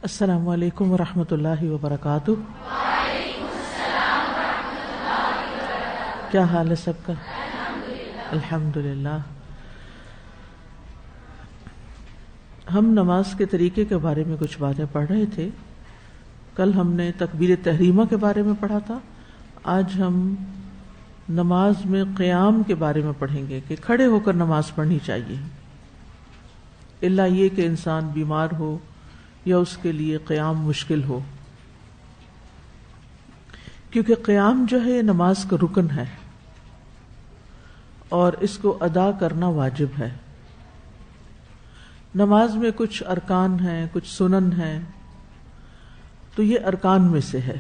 السلام علیکم ورحمۃ اللہ وبرکاتہ۔ کیا حال ہے سب کا؟ الحمدللہ۔ ہم نماز کے طریقے کے بارے میں کچھ باتیں پڑھ رہے تھے۔ کل ہم نے تکبیر تحریمہ کے بارے میں پڑھا تھا، آج ہم نماز میں قیام کے بارے میں پڑھیں گے کہ کھڑے ہو کر نماز پڑھنی چاہیے، الا یہ کہ انسان بیمار ہو یا اس کے لیے قیام مشکل ہو، کیونکہ قیام جو ہے یہ نماز کا رکن ہے اور اس کو ادا کرنا واجب ہے۔ نماز میں کچھ ارکان ہیں، کچھ سنن ہیں، تو یہ ارکان میں سے ہے۔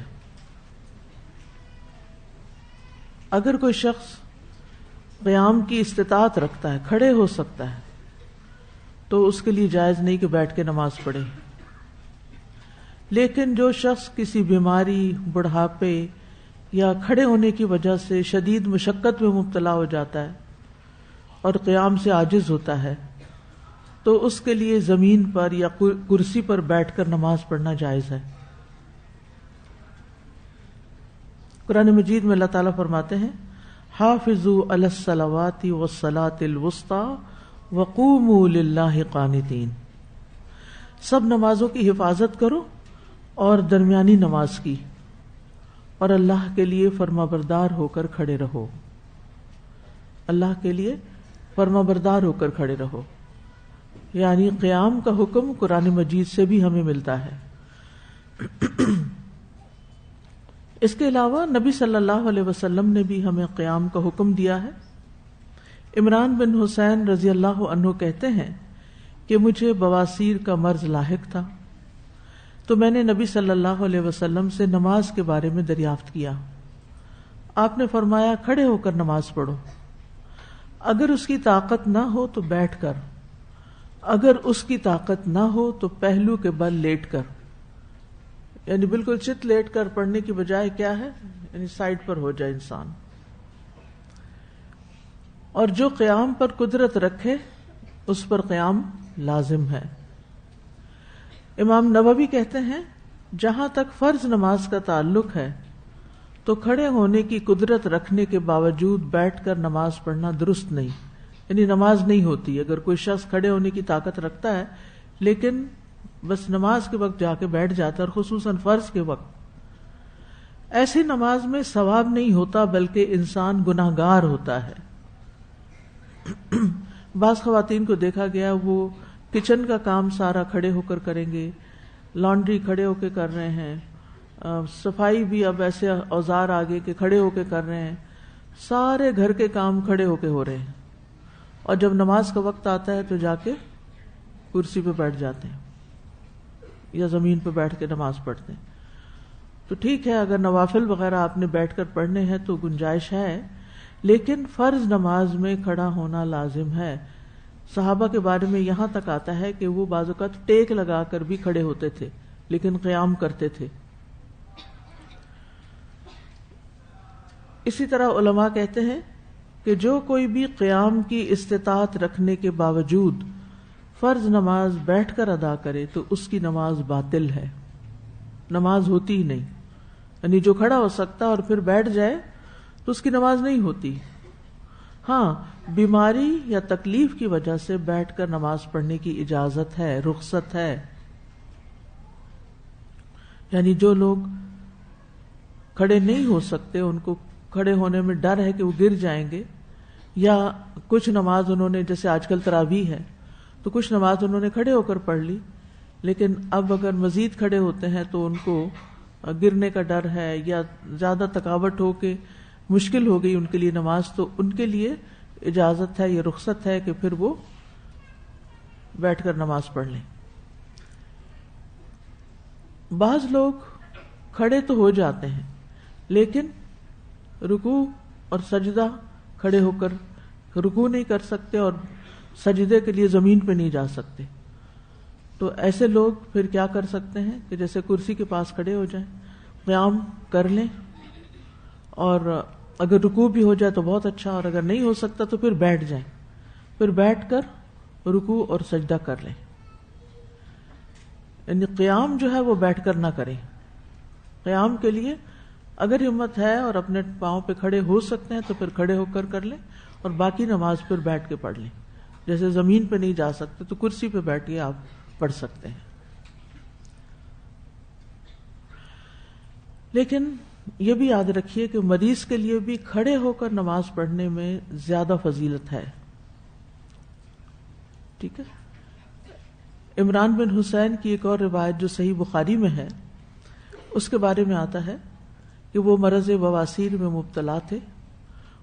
اگر کوئی شخص قیام کی استطاعت رکھتا ہے، کھڑے ہو سکتا ہے، تو اس کے لیے جائز نہیں کہ بیٹھ کے نماز پڑھے۔ لیکن جو شخص کسی بیماری، بڑھاپے یا کھڑے ہونے کی وجہ سے شدید مشقت میں مبتلا ہو جاتا ہے اور قیام سے عاجز ہوتا ہے، تو اس کے لیے زمین پر یا کرسی پر بیٹھ کر نماز پڑھنا جائز ہے۔ قرآن مجید میں اللہ تعالیٰ فرماتے ہیں، حافظوا علی الصلوات والصلاۃ الوسطی وقوموا للہ قانتین، سب نمازوں کی حفاظت کرو اور درمیانی نماز کی، اور اللہ کے لیے فرما بردار ہو کر کھڑے رہو۔ اللہ کے لیے فرما بردار ہو کر کھڑے رہو، یعنی قیام کا حکم قرآن مجید سے بھی ہمیں ملتا ہے۔ اس کے علاوہ نبی صلی اللہ علیہ وسلم نے بھی ہمیں قیام کا حکم دیا ہے۔ عمران بن حسین رضی اللہ عنہ کہتے ہیں کہ مجھے بواسیر کا مرض لاحق تھا، تو میں نے نبی صلی اللہ علیہ وسلم سے نماز کے بارے میں دریافت کیا۔ آپ نے فرمایا، کھڑے ہو کر نماز پڑھو، اگر اس کی طاقت نہ ہو تو بیٹھ کر، اگر اس کی طاقت نہ ہو تو پہلو کے بل لیٹ کر، یعنی بالکل چت لیٹ کر پڑھنے کی بجائے کیا ہے، یعنی سائڈ پر ہو جائے انسان۔ اور جو قیام پر قدرت رکھے اس پر قیام لازم ہے۔ امام نووی کہتے ہیں، جہاں تک فرض نماز کا تعلق ہے تو کھڑے ہونے کی قدرت رکھنے کے باوجود بیٹھ کر نماز پڑھنا درست نہیں، یعنی نماز نہیں ہوتی۔ اگر کوئی شخص کھڑے ہونے کی طاقت رکھتا ہے لیکن بس نماز کے وقت جا کے بیٹھ جاتا ہے، اور خصوصاً فرض کے وقت، ایسی نماز میں ثواب نہیں ہوتا بلکہ انسان گناہگار ہوتا ہے۔ بعض خواتین کو دیکھا گیا وہ کچن کا کام سارا کھڑے ہو کر کریں گے، لانڈری کھڑے ہو کے کر رہے ہیں، صفائی بھی اب ایسے اوزار آگے کہ کھڑے ہو کے کر رہے ہیں، سارے گھر کے کام کھڑے ہو کے ہو رہے ہیں، اور جب نماز کا وقت آتا ہے تو جا کے کرسی پہ بیٹھ جاتے ہیں یا زمین پہ بیٹھ کے نماز پڑھتے ہیں۔ تو ٹھیک ہے، اگر نوافل وغیرہ آپ نے بیٹھ کر پڑھنے ہیں تو گنجائش ہے، لیکن فرض نماز میں کھڑا ہونا لازم ہے۔ صحابہ کے بارے میں یہاں تک آتا ہے کہ وہ بعض اوقات ٹیک لگا کر بھی کھڑے ہوتے تھے لیکن قیام کرتے تھے۔ اسی طرح علماء کہتے ہیں کہ جو کوئی بھی قیام کی استطاعت رکھنے کے باوجود فرض نماز بیٹھ کر ادا کرے تو اس کی نماز باطل ہے، نماز ہوتی ہی نہیں۔ یعنی جو کھڑا ہو سکتا اور پھر بیٹھ جائے تو اس کی نماز نہیں ہوتی۔ ہاں، بیماری یا تکلیف کی وجہ سے بیٹھ کر نماز پڑھنے کی اجازت ہے، رخصت ہے۔ یعنی جو لوگ کھڑے نہیں ہو سکتے، ان کو کھڑے ہونے میں ڈر ہے کہ وہ گر جائیں گے، یا کچھ نماز انہوں نے، جیسے آج کل تراویح ہے تو کچھ نماز انہوں نے کھڑے ہو کر پڑھ لی، لیکن اب اگر مزید کھڑے ہوتے ہیں تو ان کو گرنے کا ڈر ہے یا زیادہ تھکاوٹ ہو کے مشکل ہو گئی ان کے لیے نماز، تو ان کے لیے اجازت ہے، یہ رخصت ہے کہ پھر وہ بیٹھ کر نماز پڑھ لیں۔ بعض لوگ کھڑے تو ہو جاتے ہیں لیکن رکوع اور سجدہ کھڑے ہو کر رکوع نہیں کر سکتے اور سجدے کے لیے زمین پہ نہیں جا سکتے، تو ایسے لوگ پھر کیا کر سکتے ہیں کہ جیسے کرسی کے پاس کھڑے ہو جائیں، قیام کر لیں، اور اگر رکوع بھی ہو جائے تو بہت اچھا، اور اگر نہیں ہو سکتا تو پھر بیٹھ جائیں، پھر بیٹھ کر رکوع اور سجدہ کر لیں۔ یعنی قیام جو ہے وہ بیٹھ کر نہ کریں. قیام کے لیے اگر ہمت ہے اور اپنے پاؤں پہ کھڑے ہو سکتے ہیں تو پھر کھڑے ہو کر لیں، اور باقی نماز پھر بیٹھ کے پڑھ لیں. جیسے زمین پہ نہیں جا سکتے تو کرسی پہ بیٹھ کے آپ پڑھ سکتے ہیں. لیکن یہ بھی یاد رکھیے کہ مریض کے لیے بھی کھڑے ہو کر نماز پڑھنے میں زیادہ فضیلت ہے. ٹھیک ہے. عمران بن حسین کی ایک اور روایت جو صحیح بخاری میں ہے، اس کے بارے میں آتا ہے کہ وہ مرض بواسیر میں مبتلا تھے.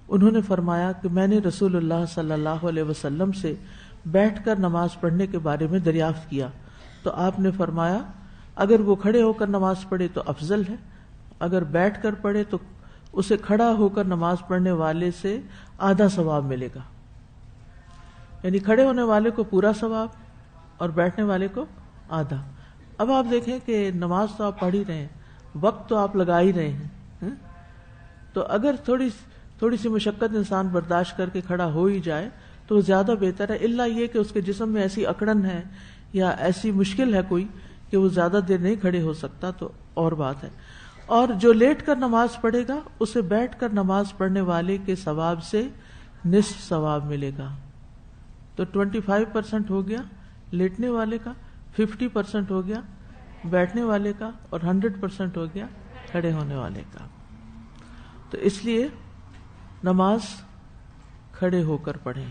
انہوں نے فرمایا کہ میں نے رسول اللہ صلی اللہ علیہ وسلم سے بیٹھ کر نماز پڑھنے کے بارے میں دریافت کیا تو آپ نے فرمایا اگر وہ کھڑے ہو کر نماز پڑھے تو افضل ہے، اگر بیٹھ کر پڑھے تو اسے کھڑا ہو کر نماز پڑھنے والے سے آدھا ثواب ملے گا. یعنی کھڑے ہونے والے کو پورا ثواب اور بیٹھنے والے کو آدھا. اب آپ دیکھیں کہ نماز تو آپ پڑھ ہی رہے ہیں، وقت تو آپ لگا ہی رہے ہیں، تو اگر تھوڑی سی مشقت انسان برداشت کر کے کھڑا ہو ہی جائے تو زیادہ بہتر ہے. الا یہ کہ اس کے جسم میں ایسی اکڑن ہے یا ایسی مشکل ہے کوئی کہ وہ زیادہ دیر نہیں کھڑے ہو سکتا تو اور بات ہے. اور جو لیٹ کر نماز پڑھے گا اسے بیٹھ کر نماز پڑھنے والے کے ثواب سے نصف ثواب ملے گا. تو 25% ہو گیا لیٹنے والے کا، 50% ہو گیا بیٹھنے والے کا، اور 100% ہو گیا کھڑے ہونے والے کا. تو اس لیے نماز کھڑے ہو کر پڑھیں.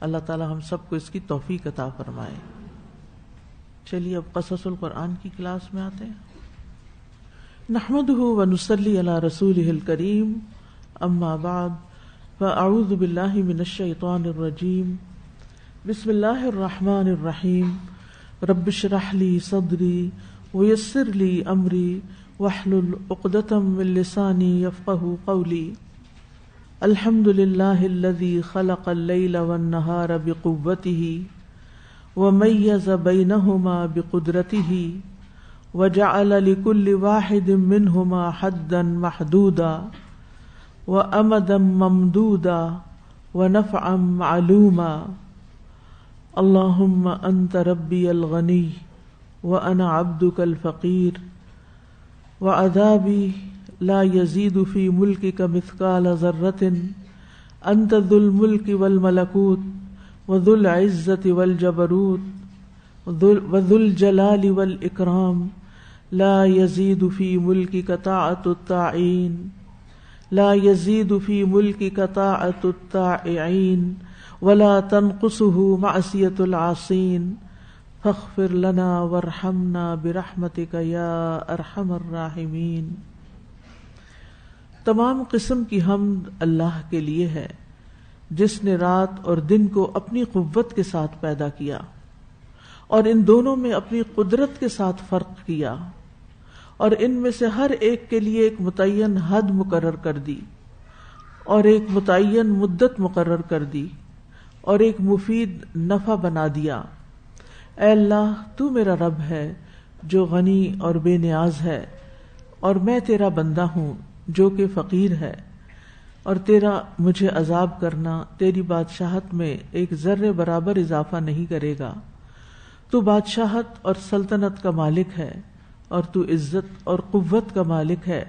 اللہ تعالی ہم سب کو اس کی توفیق عطا فرمائے. چلیے اب قصص القرآن کی کلاس میں آتے ہیں. نحمده ونصلی علی رسوله الکریم، اما بعد فاعوذ باللہ من الشیطان الرجیم. بسم اللہ الرحمن الرحیم. رب اشرح لی صدری ویسر لی امری واحلل عقدۃ من لسانی یفقهوا قولی. الحمد للہ الذی خلق اللیل والنہار بقوته ومیز بینہما بقدرته وجعل لكل واحد منهما حدا محدودا وامدا ممدودا ونفعا معلوما. اللهم انت ربي الغني وانا عبدك الفقير وعذابي لا يزيد في ملكك مثقال ذرة. انت ذو الملك والملكوت وذو العزة والجبروت وذو الجلال والإكرام. لا يزيد في ملكك طاعة الطاعين لا يزيد في ملكك طاعة الطائعين ولا تنقصه معصية العاصين. فاغفر لنا وارحمنا برحمتك يا ارحم الراحمين. تمام قسم کی حمد اللہ کے لیے ہے جس نے رات اور دن کو اپنی قوت کے ساتھ پیدا کیا اور ان دونوں میں اپنی قدرت کے ساتھ فرق کیا، اور ان میں سے ہر ایک کے لیے ایک متعین حد مقرر کر دی اور ایک متعین مدت مقرر کر دی اور ایک مفید نفع بنا دیا. اے اللہ تو میرا رب ہے جو غنی اور بے نیاز ہے، اور میں تیرا بندہ ہوں جو کہ فقیر ہے، اور تیرا مجھے عذاب کرنا تیری بادشاہت میں ایک ذرے برابر اضافہ نہیں کرے گا. تو بادشاہت اور سلطنت کا مالک ہے، اور تو عزت اور قوت کا مالک ہے،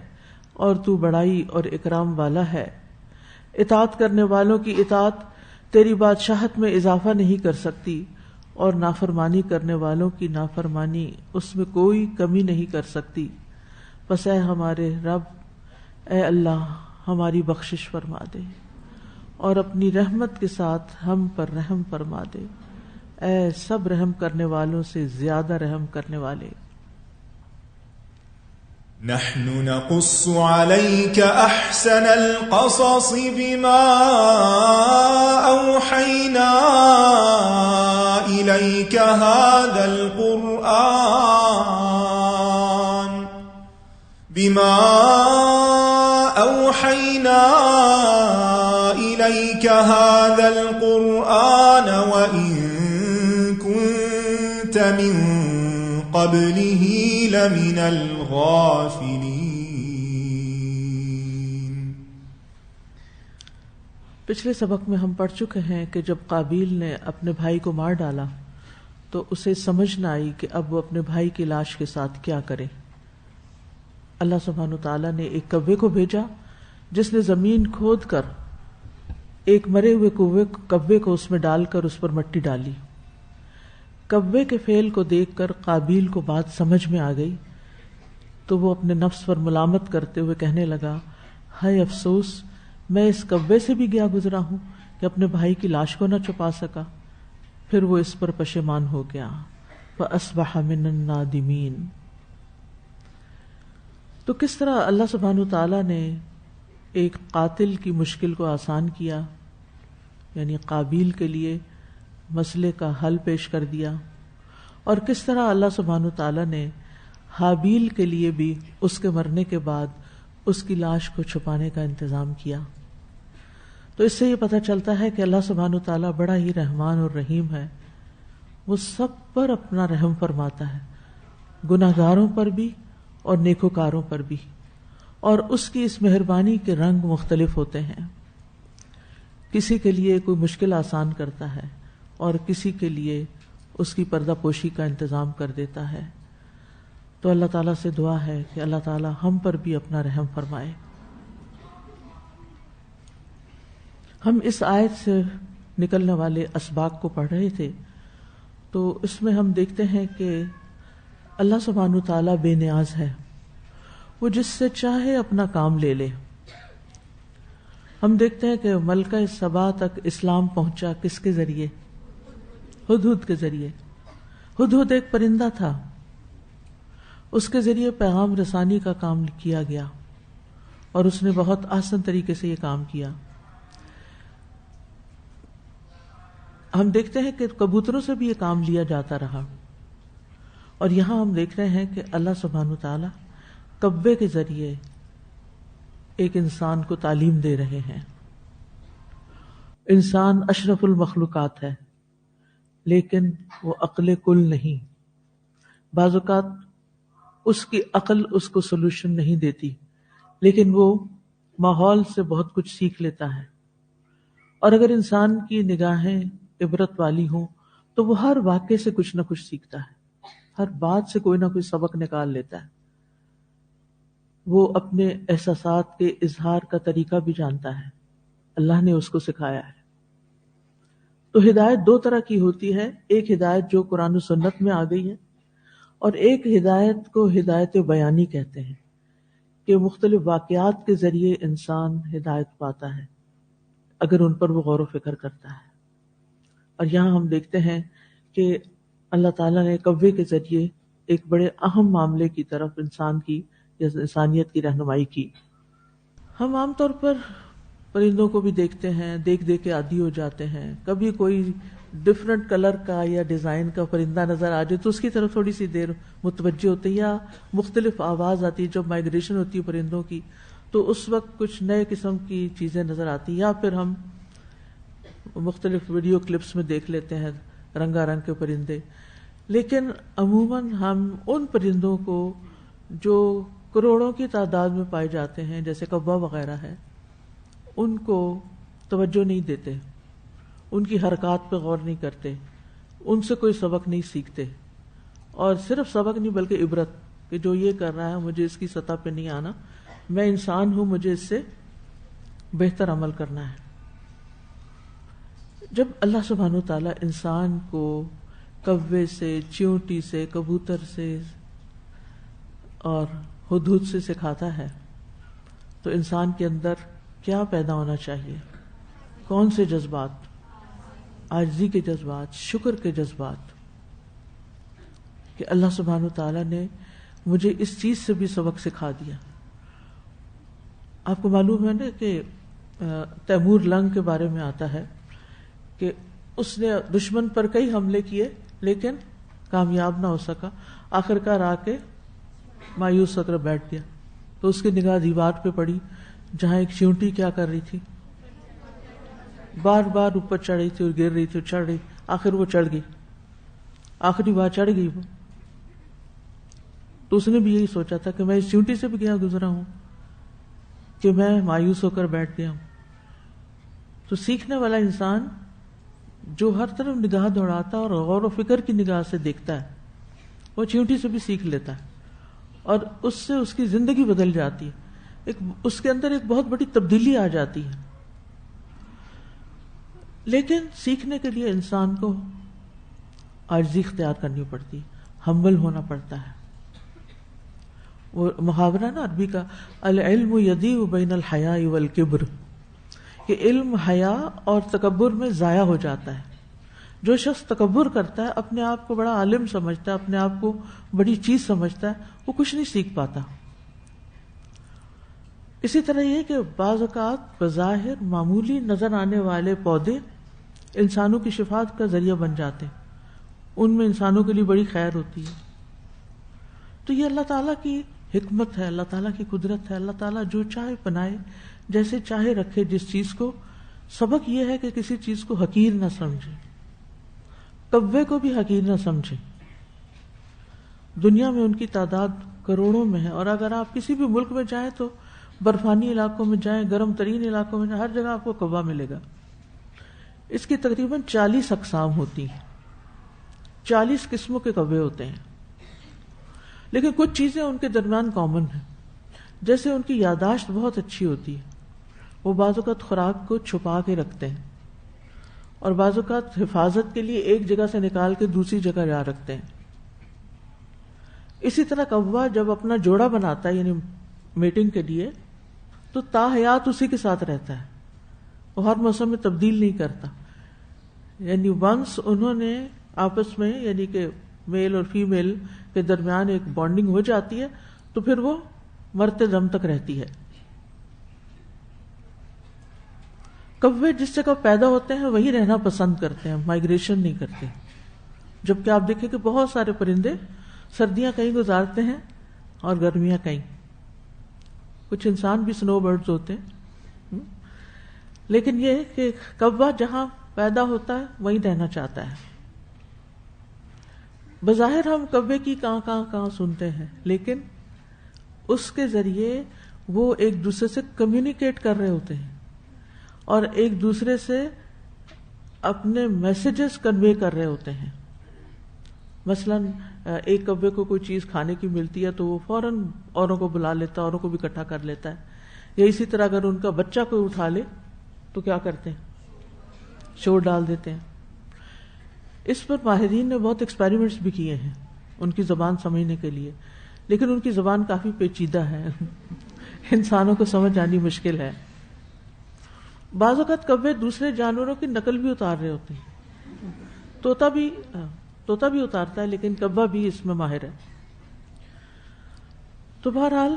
اور تو بڑائی اور اکرام والا ہے. اطاعت کرنے والوں کی اطاعت تیری بادشاہت میں اضافہ نہیں کر سکتی، اور نافرمانی کرنے والوں کی نافرمانی اس میں کوئی کمی نہیں کر سکتی. پس اے ہمارے رب، اے اللہ ہماری بخشش فرما دے اور اپنی رحمت کے ساتھ ہم پر رحم فرما دے. اے سب رحم کرنے والوں سے زیادہ رحم کرنے والے. نحن نقص عليك أحسن القصص بما أوحينا إليك هذا القرآن وإن كنت من قبله لمن الغافلين. پچھلے سبق میں ہم پڑھ چکے ہیں کہ جب قابیل نے اپنے بھائی کو مار ڈالا تو اسے سمجھ نہ آئی کہ اب وہ اپنے بھائی کی لاش کے ساتھ کیا کرے. اللہ سبحانہ وتعالیٰ نے ایک کوے کو بھیجا جس نے زمین کھود کر ایک مرے ہوئے کوے کو اس میں ڈال کر اس پر مٹی ڈالی. کوے کے فعل کو دیکھ کر قابیل کو بات سمجھ میں آ گئی تو وہ اپنے نفس پر ملامت کرتے ہوئے کہنے لگا، ہائے افسوس، میں اس کوے سے بھی گیا گزرا ہوں کہ اپنے بھائی کی لاش کو نہ چھپا سکا. پھر وہ اس پر پشیمان ہو گیا. فَأَصْبَحَ مِنَ النَّادِمِينَ. تو کس طرح اللہ سبحانہ وتعالیٰ نے ایک قاتل کی مشکل کو آسان کیا، یعنی قابیل کے لیے مسئلے کا حل پیش کر دیا، اور کس طرح اللہ سبحانہ وتعالیٰ نے حابیل کے لیے بھی اس کے مرنے کے بعد اس کی لاش کو چھپانے کا انتظام کیا. تو اس سے یہ پتہ چلتا ہے کہ اللہ سبحانہ وتعالیٰ بڑا ہی رحمان اور رحیم ہے. وہ سب پر اپنا رحم فرماتا ہے، گناہگاروں پر بھی اور نیکوکاروں پر بھی، اور اس کی اس مہربانی کے رنگ مختلف ہوتے ہیں. کسی کے لیے کوئی مشکل آسان کرتا ہے اور کسی کے لیے اس کی پردہ پوشی کا انتظام کر دیتا ہے. تو اللہ تعالیٰ سے دعا ہے کہ اللہ تعالیٰ ہم پر بھی اپنا رحم فرمائے. ہم اس آیت سے نکلنے والے اسباق کو پڑھ رہے تھے، تو اس میں ہم دیکھتے ہیں کہ اللہ سبحانہ تعالیٰ بے نیاز ہے، وہ جس سے چاہے اپنا کام لے لے. ہم دیکھتے ہیں کہ ملکہ سبا تک اسلام پہنچا کس کے ذریعے؟ ہدہد کے ذریعے. ہدہد ایک پرندہ تھا، اس کے ذریعے پیغام رسانی کا کام کیا گیا اور اس نے بہت آسان طریقے سے یہ کام کیا. ہم دیکھتے ہیں کہ کبوتروں سے بھی یہ کام لیا جاتا رہا، اور یہاں ہم دیکھ رہے ہیں کہ اللہ سبحانہ تعالیٰ کبے کے ذریعے ایک انسان کو تعلیم دے رہے ہیں. انسان اشرف المخلوقات ہے لیکن وہ عقل کل نہیں. بعض اوقات اس کی عقل اس کو سولوشن نہیں دیتی، لیکن وہ ماحول سے بہت کچھ سیکھ لیتا ہے. اور اگر انسان کی نگاہیں عبرت والی ہوں تو وہ ہر واقعے سے کچھ نہ کچھ سیکھتا ہے، ہر بات سے کوئی نہ کوئی سبق نکال لیتا ہے. وہ اپنے احساسات کے اظہار کا طریقہ بھی جانتا ہے، اللہ نے اس کو سکھایا ہے. تو ہدایت دو طرح کی ہوتی ہے، ایک ہدایت جو قرآن و سنت میں آ گئی ہے، اور ایک ہدایت کو ہدایت بیانی کہتے ہیں، کہ مختلف واقعات کے ذریعے انسان ہدایت پاتا ہے اگر ان پر وہ غور و فکر کرتا ہے. اور یہاں ہم دیکھتے ہیں کہ اللہ تعالیٰ نے کوے کے ذریعے ایک بڑے اہم معاملے کی طرف انسان کی یا انسانیت کی رہنمائی کی. ہم عام طور پر پرندوں کو بھی دیکھتے ہیں، دیکھ دیکھ کے عادی ہو جاتے ہیں. کبھی کوئی ڈفرنٹ کلر کا یا ڈیزائن کا پرندہ نظر آ جائے تو اس کی طرف تھوڑی سی دیر متوجہ ہوتے ہیں، یا مختلف آواز آتی ہے جب مائگریشن ہوتی ہے پرندوں کی، تو اس وقت کچھ نئے قسم کی چیزیں نظر آتی ہیں، یا پھر ہم مختلف ویڈیو کلپس میں دیکھ لیتے ہیں رنگا رنگ کے پرندے. لیکن عموماً ہم ان پرندوں کو جو کروڑوں کی تعداد میں پائے جاتے ہیں جیسے کوا وغیرہ ہے، ان کو توجہ نہیں دیتے، ان کی حرکات پہ غور نہیں کرتے، ان سے کوئی سبق نہیں سیکھتے. اور صرف سبق نہیں بلکہ عبرت، کہ جو یہ کر رہا ہے مجھے اس کی سطح پہ نہیں آنا، میں انسان ہوں، مجھے اس سے بہتر عمل کرنا ہے. جب اللہ سبحانہ تعالیٰ انسان کو کوے سے، چیونٹی سے، کبوتر سے اور ہدہد سے سکھاتا ہے تو انسان کے اندر کیا پیدا ہونا چاہیے؟ کون سے جذبات؟ عاجزی کے جذبات، شکر کے جذبات، کہ اللہ سبحانہ تعالیٰ نے مجھے اس چیز سے بھی سبق سکھا دیا. آپ کو معلوم ہے نا کہ تیمور لنگ کے بارے میں آتا ہے کہ اس نے دشمن پر کئی حملے کیے لیکن کامیاب نہ ہو سکا، آخرکار آ کے مایوس ہو کر بیٹھ گیا. تو اس کی نگاہ دیوار پہ پڑی جہاں ایک چیونٹی کیا کر رہی تھی، بار بار اوپر چڑھ رہی تھی اور گر رہی تھی اور چڑھ رہی، آخر وہ چڑھ گئی، آخری بار چڑھ گئی وہ. تو اس نے بھی یہی سوچا تھا کہ میں اس چیونٹی سے بھی گیا گزرا ہوں کہ میں مایوس ہو کر بیٹھ گیا ہوں. تو سیکھنے والا انسان جو ہر طرف نگاہ دوڑاتا ہے اور غور و فکر کی نگاہ سے دیکھتا ہے وہ چیونٹی سے بھی سیکھ لیتا ہے اور اس سے اس کی زندگی بدل جاتی ہے، اس کے اندر ایک بہت بڑی تبدیلی آ جاتی ہے. لیکن سیکھنے کے لیے انسان کو عاجزی اختیار کرنی پڑتی، ہمبل ہونا پڑتا ہے. وہ محاورہ نا عربی کا، العلم یضیع بین الحیاء والکبر، کہ علم حیا اور تکبر میں ضائع ہو جاتا ہے. جو شخص تکبر کرتا ہے، اپنے آپ کو بڑا عالم سمجھتا ہے، اپنے آپ کو بڑی چیز سمجھتا ہے، وہ کچھ نہیں سیکھ پاتا. اسی طرح یہ کہ بعض اوقات بظاہر معمولی نظر آنے والے پودے انسانوں کی شفاعت کا ذریعہ بن جاتے ہیں، ان میں انسانوں کے لیے بڑی خیر ہوتی ہے. تو یہ اللہ تعالیٰ کی حکمت ہے، اللہ تعالیٰ کی قدرت ہے. اللہ تعالیٰ جو چاہے بنائے، جیسے چاہے رکھے جس چیز کو. سبق یہ ہے کہ کسی چیز کو حقیر نہ سمجھے، کوے کو بھی حقیر نہ سمجھے. دنیا میں ان کی تعداد کروڑوں میں ہے، اور اگر آپ کسی بھی ملک میں جائیں تو برفانی علاقوں میں جائیں، گرم ترین علاقوں میں جائیں، ہر جگہ آپ کو کوہ ملے گا. اس کی تقریباً 40 اقسام ہوتی ہیں، 40 قسموں کے کوے ہوتے ہیں. لیکن کچھ چیزیں ان کے درمیان کامن ہیں، جیسے ان کی یادداشت بہت اچھی ہوتی ہے. وہ بعض اوقات خوراک کو چھپا کے رکھتے ہیں، اور بعض اوقات حفاظت کے لیے ایک جگہ سے نکال کے دوسری جگہ جا رکھتے ہیں. اسی طرح کوہ جب اپنا جوڑا بناتا ہے، یعنی میٹنگ کے لیے، تو تاحیات اسی کے ساتھ رہتا ہے، وہ ہر موسم میں تبدیل نہیں کرتا. یعنی ونس انہوں نے آپس میں، یعنی کہ میل اور فیمیل کے درمیان ایک بانڈنگ ہو جاتی ہے، تو پھر وہ مرتے دم تک رہتی ہے. کوے جس جگہ پیدا ہوتے ہیں وہی رہنا پسند کرتے ہیں، مائگریشن نہیں کرتے. جبکہ آپ دیکھیں کہ بہت سارے پرندے سردیاں کہیں گزارتے ہیں اور گرمیاں کہیں. کچھ انسان بھی سنو برڈز ہوتے ہیں. لیکن یہ کہ کوہ جہاں پیدا ہوتا ہے وہیں رہنا چاہتا ہے. بظاہر ہم کوے کی کہاں سنتے ہیں، لیکن اس کے ذریعے وہ ایک دوسرے سے کمیونیکیٹ کر رہے ہوتے ہیں اور ایک دوسرے سے اپنے میسیجز کنوے کر رہے ہوتے ہیں. مثلا ایک کوے کو کوئی چیز کھانے کی ملتی ہے تو وہ فوراً اوروں کو بلا لیتا ہے، اوروں کو بھی اکٹھا کر لیتا ہے. یا اسی طرح اگر ان کا بچہ کوئی اٹھا لے تو کیا کرتے ہیں، شور ڈال دیتے ہیں. اس پر ماہرین نے بہت ایکسپیریمنٹس بھی کیے ہیں ان کی زبان سمجھنے کے لیے، لیکن ان کی زبان کافی پیچیدہ ہے، انسانوں کو سمجھ آنی مشکل ہے. بعض اوقات کوے دوسرے جانوروں کی نقل بھی اتار رہے ہوتے ہیں. طوطا بھی اتارتا ہے، لیکن کوہ بھی اس میں ماہر ہے. تو بہرحال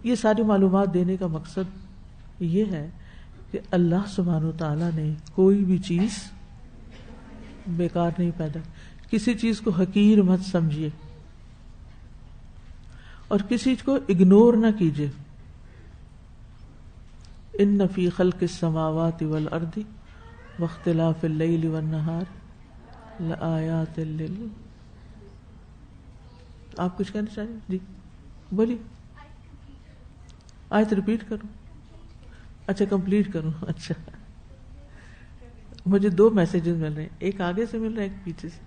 یہ ساری معلومات دینے کا مقصد یہ ہے کہ اللہ سبحانہ و تعالیٰ نے کوئی بھی چیز بیکار نہیں پیدا. کسی چیز کو حقیر مت سمجھیے اور کسی کو اگنور نہ کیجیے. ان فی خلق السماوات والارض واختلاف اللیل والنہار لآیات آپ کچھ کہنا چاہیں؟ جی بولیے. آیت ریپیٹ کروں؟ اچھا کمپلیٹ کروں. اچھا مجھے 2 میسیجز مل رہے ہیں، ایک آگے سے مل رہا ہے ایک پیچھے سے،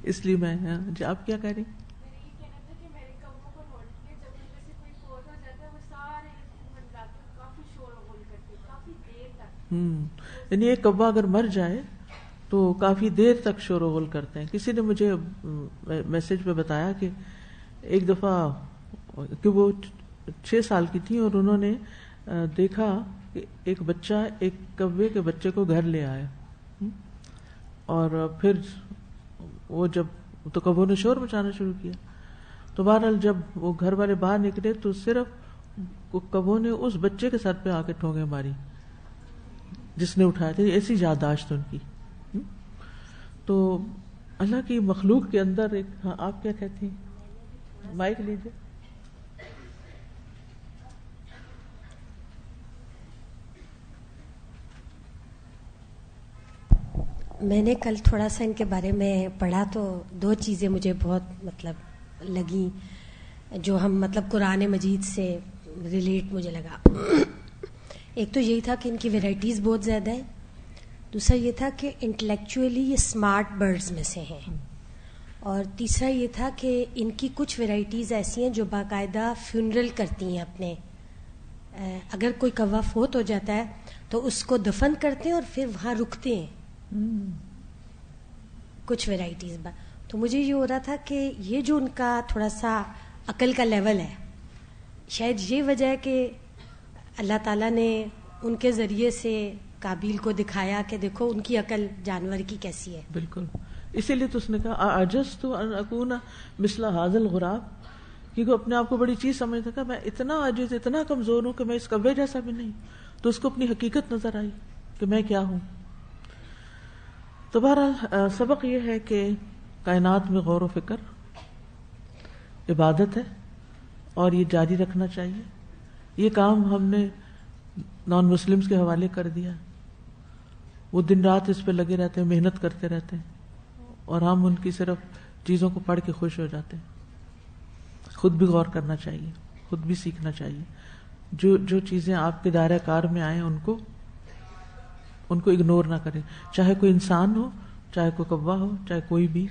اس لیے میں جی آپ کیا کہہ رہی ہیں؟ یعنی ایک کوہ اگر مر جائے تو کافی دیر تک شور و غل کرتے ہیں. کسی نے مجھے میسج پہ بتایا کہ ایک دفعہ کہ وہ 6 سال کی تھی اور انہوں نے دیکھا کہ ایک بچہ ایک کوے کے بچے کو گھر لے آیا، اور پھر وہ جب تو کوے نے شور مچانا شروع کیا. تو بہرحال جب وہ گھر والے باہر نکلے تو صرف کوے نے اس بچے کے سر پہ آ کے ٹھونگے ماری جس نے اٹھایا تھا. ایسی یادداشت ان کی. تو اللہ کی مخلوق کے اندر ایک ہاں آپ کیا کہتی ہیں؟ مائک لیجیے. میں نے کل تھوڑا سا ان کے بارے میں پڑھا تو 2 چیزیں مجھے بہت لگیں جو ہم قرآن مجید سے ریلیٹ مجھے لگا. ایک تو یہی تھا کہ ان کی ویرائٹیز بہت زیادہ ہیں. دوسرا یہ تھا کہ انٹلیکچولی یہ اسمارٹ برڈز میں سے ہیں، اور تیسرا یہ تھا کہ ان کی کچھ ویرائٹیز ایسی ہیں جو باقاعدہ فیونرل کرتی ہیں اپنے، اگر کوئی کوا فوت ہو جاتا ہے تو اس کو دفن کرتے ہیں اور پھر وہاں رکتے ہیں کچھ ویرائٹیز با. تو مجھے یہ ہو رہا تھا کہ یہ جو ان کا تھوڑا سا عقل کا لیول ہے، شاید یہ وجہ ہے کہ اللہ تعالیٰ نے ان کے ذریعے سے قابیل کو دکھایا کہ دیکھو ان کی عقل جانور کی کیسی ہے. بالکل، اسی لیے تو اس نے کہا عجزت ان اکون مثل ھذا الغراب، کیونکہ اپنے آپ کو بڑی چیز سمجھتا کہ میں اتنا عاجز، اتنا کمزور ہوں کہ میں اس کوے جیسا بھی نہیں. تو اس کو اپنی حقیقت نظر آئی کہ میں کیا ہوں. تو بہرحال سبق یہ ہے کہ کائنات میں غور و فکر عبادت ہے اور یہ جاری رکھنا چاہیے. یہ کام ہم نے نان مسلمز کے حوالے کر دیا، وہ دن رات اس پہ لگے رہتے ہیں، محنت کرتے رہتے ہیں، اور ہم ان کی صرف چیزوں کو پڑھ کے خوش ہو جاتے ہیں. خود بھی غور کرنا چاہیے، خود بھی سیکھنا چاہیے. جو چیزیں آپ کے دائرہ کار میں آئیں ان کو اگنور نہ کریں، چاہے کوئی انسان ہو، چاہے کوئی کوا ہو، چاہے کوئی بھی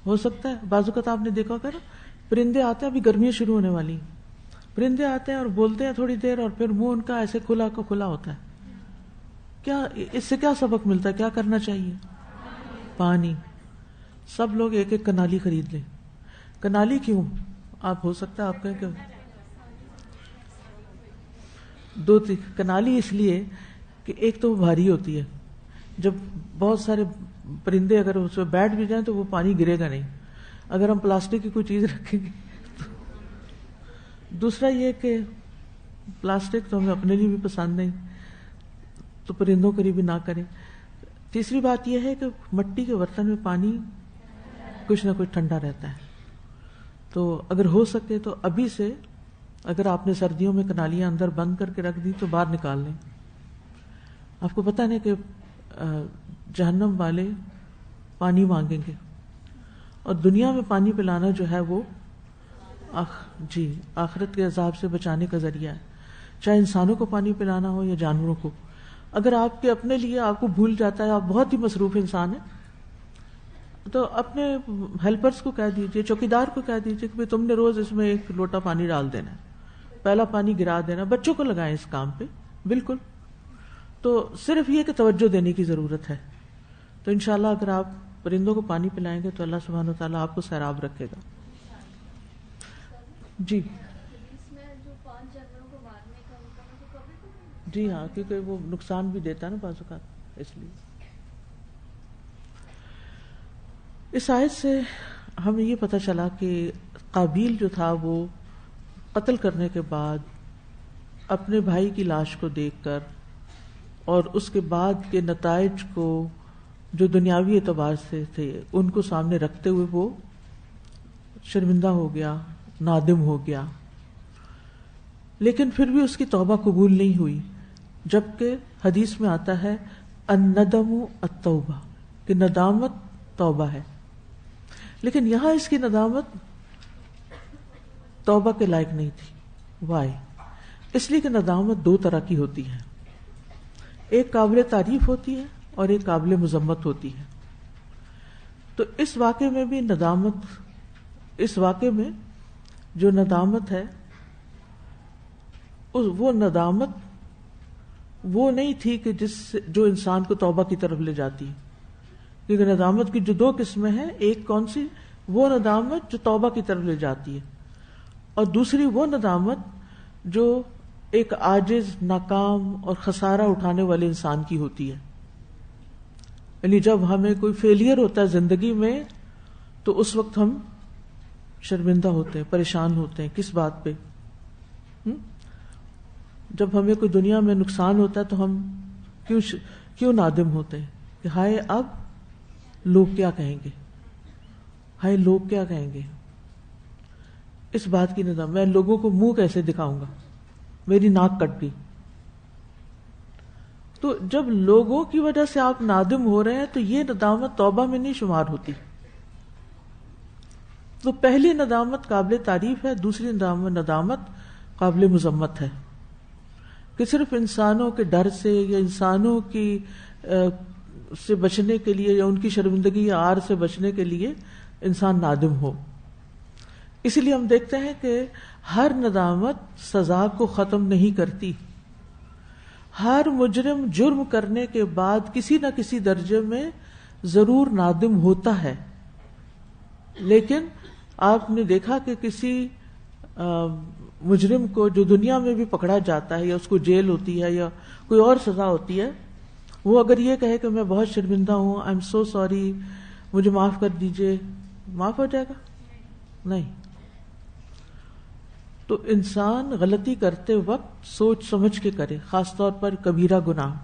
ہو سکتا ہے. بعض اوقات آپ نے دیکھا ہوگا نا، پرندے آتے ہیں، ابھی گرمیاں شروع ہونے والی ہیں، پرندے آتے ہیں اور بولتے ہیں تھوڑی دیر، اور پھر منہ ان کا ایسے کھلا کا کھلا ہوتا ہے. کیا اس سے کیا سبق ملتا ہے؟ کیا کرنا چاہیے؟ پانی. سب لوگ ایک ایک کنالی خرید لیں. کنالی کیوں؟ آپ ہو سکتا ہے آپ کہیں کہ دو کنالی اس لیے کہ ایک تو وہ بھاری ہوتی ہے، جب بہت سارے پرندے اگر اس پہ بیٹھ بھی جائیں تو وہ پانی گرے گا نہیں. اگر ہم پلاسٹک کی کوئی چیز رکھیں گے تو دوسرا یہ کہ پلاسٹک تو ہمیں اپنے لیے بھی پسند نہیں، تو پرندوں کے لیے بھی نہ کریں. تیسری بات یہ ہے کہ مٹی کے برتن میں پانی کچھ نہ کچھ ٹھنڈا رہتا ہے. تو اگر ہو سکے تو ابھی سے، اگر آپ نے سردیوں میں کنالیاں اندر بند کر کے رکھ دی تو باہر نکال لیں. آپ کو پتہ نہیں کہ جہنم والے پانی مانگیں گے، اور دنیا میں پانی پلانا جو ہے وہ آخرت کے عذاب سے بچانے کا ذریعہ ہے. چاہے انسانوں کو پانی پلانا ہو یا جانوروں کو. اگر آپ کے اپنے لیے آپ کو بھول جاتا ہے، آپ بہت ہی مصروف انسان ہیں، تو اپنے ہیلپرز کو کہہ دیجئے، چوکیدار کو کہہ دیجئے کہ تم نے روز اس میں 1 لوٹا پانی ڈال دینا ہے، پہلا پانی گرا دینا. بچوں کو لگائیں اس کام پہ. بالکل. تو صرف یہ کہ توجہ دینے کی ضرورت ہے. تو انشاءاللہ اگر آپ پرندوں کو پانی پلائیں گے تو اللہ سبحانہ و تعالیٰ آپ کو سیراب رکھے گا. جی جی ہاں، کیونکہ وہ نقصان بھی دیتا ہے نا بعض اوقات، اس لیے. اس آیت سے ہمیں یہ پتہ چلا کہ قابیل جو تھا وہ قتل کرنے کے بعد اپنے بھائی کی لاش کو دیکھ کر اور اس کے بعد کے نتائج کو جو دنیاوی اعتبار سے تھے ان کو سامنے رکھتے ہوئے وہ شرمندہ ہو گیا، نادم ہو گیا. لیکن پھر بھی اس کی توبہ قبول نہیں ہوئی، جبکہ حدیث میں آتا ہے الندم التوبہ، کہ ندامت توبہ ہے. لیکن یہاں اس کی ندامت توبہ کے لائق نہیں تھی. وائی؟ اس لیے کہ ندامت 2 طرح کی ہوتی ہے، ایک قابل تعریف ہوتی ہے اور ایک قابل مذمت ہوتی ہے. تو اس واقعے میں بھی اس واقعے میں جو ندامت ہے وہ ندامت وہ نہیں تھی کہ جو انسان کو توبہ کی طرف لے جاتی ہے. کیونکہ ندامت کی جو 2 قسمیں ہیں، ایک کون سی؟ وہ ندامت جو توبہ کی طرف لے جاتی ہے، اور دوسری وہ ندامت جو ایک عاجز، ناکام اور خسارہ اٹھانے والے انسان کی ہوتی ہے. یعنی جب ہمیں کوئی فیلئر ہوتا ہے زندگی میں تو اس وقت ہم شرمندہ ہوتے ہیں، پریشان ہوتے ہیں. کس بات پہ؟ جب ہمیں کوئی دنیا میں نقصان ہوتا ہے تو ہم کیوں نادم ہوتے ہیں کہ ہائے اب لوگ کیا کہیں گے، ہائے لوگ کیا کہیں گے. اس بات کی ندامت، میں لوگوں کو منہ کیسے دکھاؤں گا، میری ناک کٹ گئی. تو جب لوگوں کی وجہ سے آپ نادم ہو رہے ہیں تو یہ ندامت توبہ میں نہیں شمار ہوتی. تو پہلی ندامت قابل تعریف ہے، دوسری ندامت قابل مذمت ہے کہ صرف انسانوں کے ڈر سے یا انسانوں کی سے بچنے کے لیے یا ان کی شرمندگی یا عار سے بچنے کے لیے انسان نادم ہو. اسی لیے ہم دیکھتے ہیں کہ ہر ندامت سزا کو ختم نہیں کرتی. ہر مجرم جرم کرنے کے بعد کسی نہ کسی درجے میں ضرور نادم ہوتا ہے. لیکن آپ نے دیکھا کہ کسی مجرم کو جو دنیا میں بھی پکڑا جاتا ہے یا اس کو جیل ہوتی ہے یا کوئی اور سزا ہوتی ہے، وہ اگر یہ کہے کہ میں بہت شرمندہ ہوں، آئی ایم سو سوری، مجھے معاف کر دیجئے، معاف ہو جائے گا؟ نہیں. تو انسان غلطی کرتے وقت سوچ سمجھ کے کرے، خاص طور پر کبیرہ گناہ،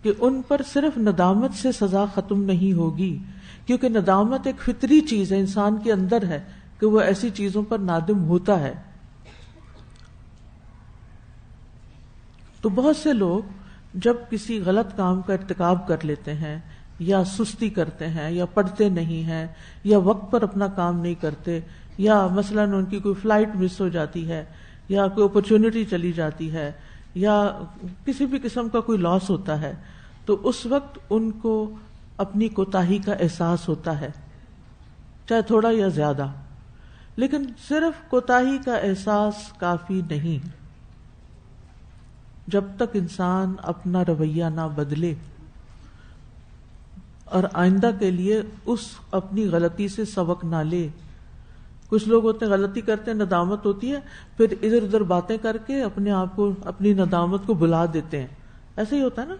کہ ان پر صرف ندامت سے سزا ختم نہیں ہوگی، کیونکہ ندامت ایک فطری چیز ہے، انسان کے اندر ہے کہ وہ ایسی چیزوں پر نادم ہوتا ہے. تو بہت سے لوگ جب کسی غلط کام کا ارتکاب کر لیتے ہیں یا سستی کرتے ہیں یا پڑھتے نہیں ہیں یا وقت پر اپنا کام نہیں کرتے، یا مثلاً ان کی کوئی فلائٹ مس ہو جاتی ہے یا کوئی اپرچونٹی چلی جاتی ہے یا کسی بھی قسم کا کوئی لاس ہوتا ہے، تو اس وقت ان کو اپنی کوتاہی کا احساس ہوتا ہے، چاہے تھوڑا یا زیادہ. لیکن صرف کوتاہی کا احساس کافی نہیں. جب تک انسان اپنا رویہ نہ بدلے اور آئندہ کے لیے اس اپنی غلطی سے سبق نہ لے. کچھ لوگ ہوتے ہیں غلطی کرتے ہیں، ندامت ہوتی ہے، پھر ادھر ادھر باتیں کر کے اپنے آپ کو، اپنی ندامت کو بھلا دیتے ہیں. ایسے ہی ہوتا ہے نا،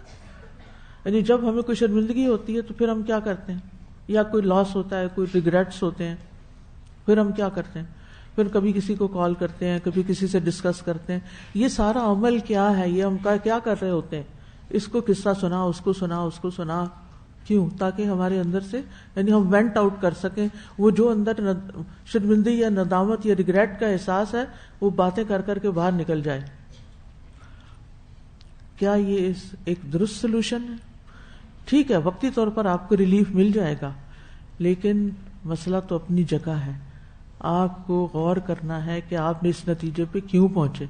یعنی جب ہمیں کوئی شرمندگی ہوتی ہے تو پھر ہم کیا کرتے ہیں، یا کوئی لاس ہوتا ہے، کوئی ریگریٹس ہوتے ہیں، پھر ہم کیا کرتے ہیں، پھر کبھی کسی کو کال کرتے ہیں، کبھی کسی سے ڈسکس کرتے ہیں. یہ سارا عمل کیا ہے، یہ ہم کیا کر رہے ہوتے ہیں، اس کو قصہ سنا، اس کو سنا، اس کو سنا. کیوں؟ تاکہ ہمارے اندر سے، یعنی ہم وینٹ آؤٹ کر سکیں، وہ جو اندر شرمندگی یا ندامت یا ریگریٹ کا احساس ہے وہ باتیں کر کر کے باہر نکل جائے. کیا یہ ایک درست سلوشن ہے؟ ٹھیک ہے، وقتی طور پر آپ کو ریلیف مل جائے گا، لیکن مسئلہ تو اپنی جگہ ہے. آپ کو غور کرنا ہے کہ آپ نے اس نتیجے پہ کیوں پہنچے،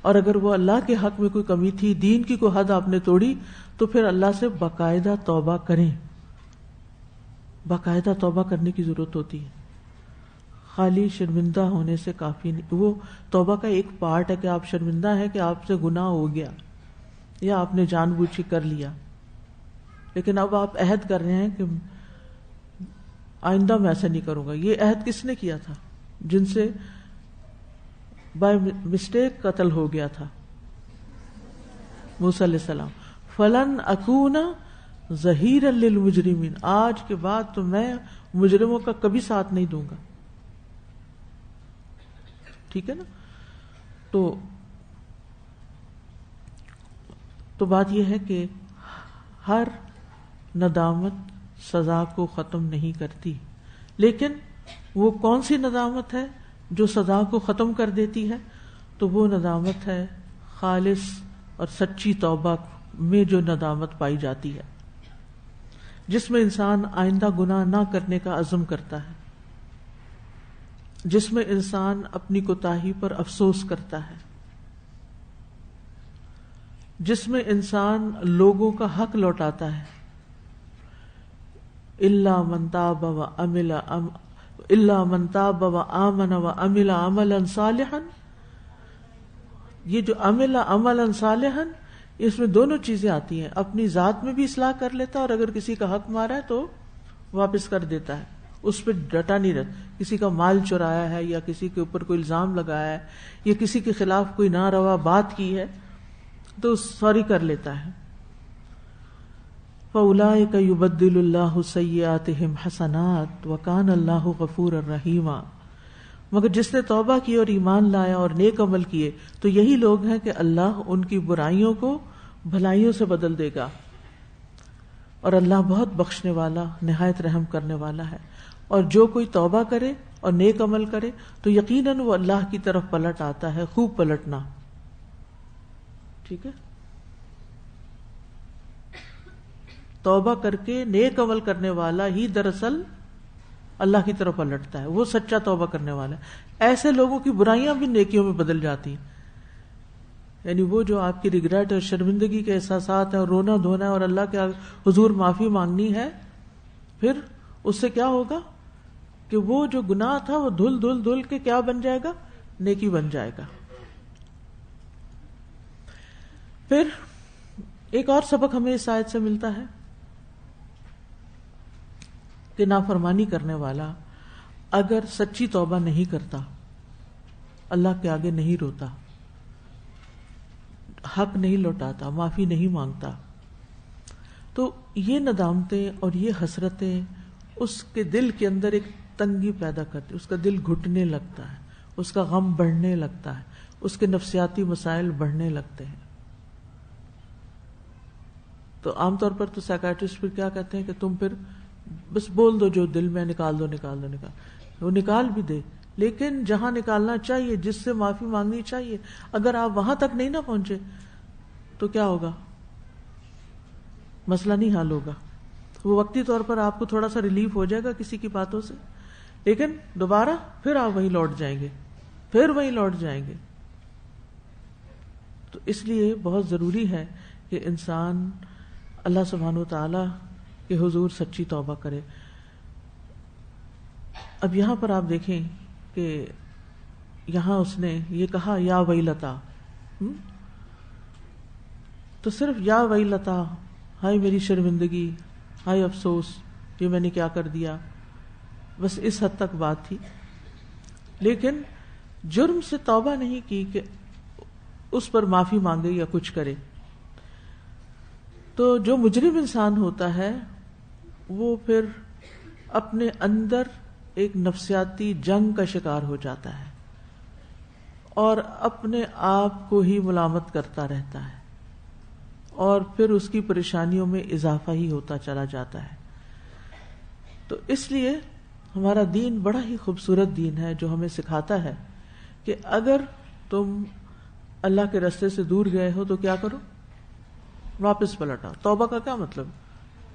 اور اگر وہ اللہ کے حق میں کوئی کمی تھی، دین کی کوئی حد آپ نے توڑی، تو پھر اللہ سے باقاعدہ توبہ کریں. باقاعدہ توبہ کرنے کی ضرورت ہوتی ہے، خالی شرمندہ ہونے سے کافی نہیں. وہ توبہ کا ایک پارٹ ہے کہ آپ شرمندہ ہیں کہ آپ سے گناہ ہو گیا یا آپ نے جان بوجھ کے کر لیا، لیکن اب آپ عہد کر رہے ہیں کہ آئندہ میں ایسا نہیں کروں گا. یہ عہد کس نے کیا تھا؟ جن سے بائی مسٹیک قتل ہو گیا تھا، موسیٰ علیہ السلام. فلن اکون ظہیرا للمجرمین، آج کے بعد تو میں مجرموں کا کبھی ساتھ نہیں دوں گا. ٹھیک ہے نا؟ تو بات یہ ہے کہ ہر ندامت سزا کو ختم نہیں کرتی، لیکن وہ کون سی ندامت ہے جو سزا کو ختم کر دیتی ہے؟ تو وہ ندامت ہے خالص اور سچی توبہ میں جو ندامت پائی جاتی ہے، جس میں انسان آئندہ گناہ نہ کرنے کا عزم کرتا ہے، جس میں انسان اپنی کوتاہی پر افسوس کرتا ہے، جس میں انسان لوگوں کا حق لوٹاتا ہے. الا من تاب وآمن وعمل عملا صالحا. یہ جو عمل عملا صالحا، اس میں دونوں چیزیں آتی ہیں. اپنی ذات میں بھی اصلاح کر لیتا ہے، اور اگر کسی کا حق مارا ہے تو واپس کر دیتا ہے، اس پہ ڈٹا نہیں رہتا. کسی کا مال چرایا ہے یا کسی کے اوپر کوئی الزام لگایا ہے یا کسی کے خلاف کوئی ناروا بات کی ہے تو سوری کر لیتا ہے. فَأُولَٰئِكَ يُبَدِّلُ اللَّهُ سَيِّئَاتِهِمْ حَسَنَاتٍ وَكَانَ اللَّهُ غَفُورًا رَحِيمًا. مگر جس نے توبہ کی اور ایمان لایا اور نیک عمل کیے تو یہی لوگ ہیں کہ اللہ ان کی برائیوں کو بھلائیوں سے بدل دے گا، اور اللہ بہت بخشنے والا، نہایت رحم کرنے والا ہے. اور جو کوئی توبہ کرے اور نیک عمل کرے تو یقیناً وہ اللہ کی طرف پلٹ آتا ہے. خوب پلٹنا. ٹھیک ہے، توبہ کر کے نیک عمل کرنے والا ہی دراصل اللہ کی طرف پلٹتا ہے، وہ سچا توبہ کرنے والا ہے. ایسے لوگوں کی برائیاں بھی نیکیوں میں بدل جاتی ہیں. یعنی وہ جو آپ کی ریگریٹ اور شرمندگی کے احساسات ہیں اور رونا دھونا ہے اور اللہ کے حضور معافی مانگنی ہے، پھر اس سے کیا ہوگا کہ وہ جو گناہ تھا وہ دھل دھل دھل کے کیا بن جائے گا؟ نیکی بن جائے گا. پھر ایک اور سبق ہمیں اس آیت سے ملتا ہے کہ نافرمانی کرنے والا اگر سچی توبہ نہیں کرتا، اللہ کے آگے نہیں روتا، حق نہیں لوٹاتا، معافی نہیں مانگتا، تو یہ ندامتیں اور یہ حسرتیں اس کے دل کے اندر ایک تنگی پیدا کرتی، اس کا دل گھٹنے لگتا ہے، اس کا غم بڑھنے لگتا ہے، اس کے نفسیاتی مسائل بڑھنے لگتے ہیں. تو عام طور پر تو سائیکائٹرسٹ پھر کیا کہتے ہیں کہ تم پھر بس بول دو جو دل میں، نکال دو. وہ نکال بھی دے، لیکن جہاں نکالنا چاہیے، جس سے معافی مانگنی چاہیے، اگر آپ وہاں تک نہیں نہ پہنچے تو کیا ہوگا؟ مسئلہ نہیں حل ہوگا. وہ وقتی طور پر آپ کو تھوڑا سا ریلیف ہو جائے گا کسی کی باتوں سے، لیکن دوبارہ پھر آپ وہیں لوٹ جائیں گے. تو اس لیے بہت ضروری ہے کہ انسان اللہ سبحانہ و تعالی کے حضور سچی توبہ کرے. اب یہاں پر آپ دیکھیں کہ یہاں اس نے یہ کہا یا ویلتا، تو صرف یا ویلتا، ہائے میری شرمندگی، ہائے افسوس، یہ میں نے کیا کر دیا، بس اس حد تک بات تھی. لیکن جرم سے توبہ نہیں کی کہ اس پر معافی مانگے یا کچھ کرے. تو جو مجرم انسان ہوتا ہے وہ پھر اپنے اندر ایک نفسیاتی جنگ کا شکار ہو جاتا ہے اور اپنے آپ کو ہی ملامت کرتا رہتا ہے، اور پھر اس کی پریشانیوں میں اضافہ ہی ہوتا چلا جاتا ہے. تو اس لیے ہمارا دین بڑا ہی خوبصورت دین ہے جو ہمیں سکھاتا ہے کہ اگر تم اللہ کے راستے سے دور گئے ہو تو کیا کرو؟ واپس پلٹ آؤ. توبہ کا کیا مطلب؟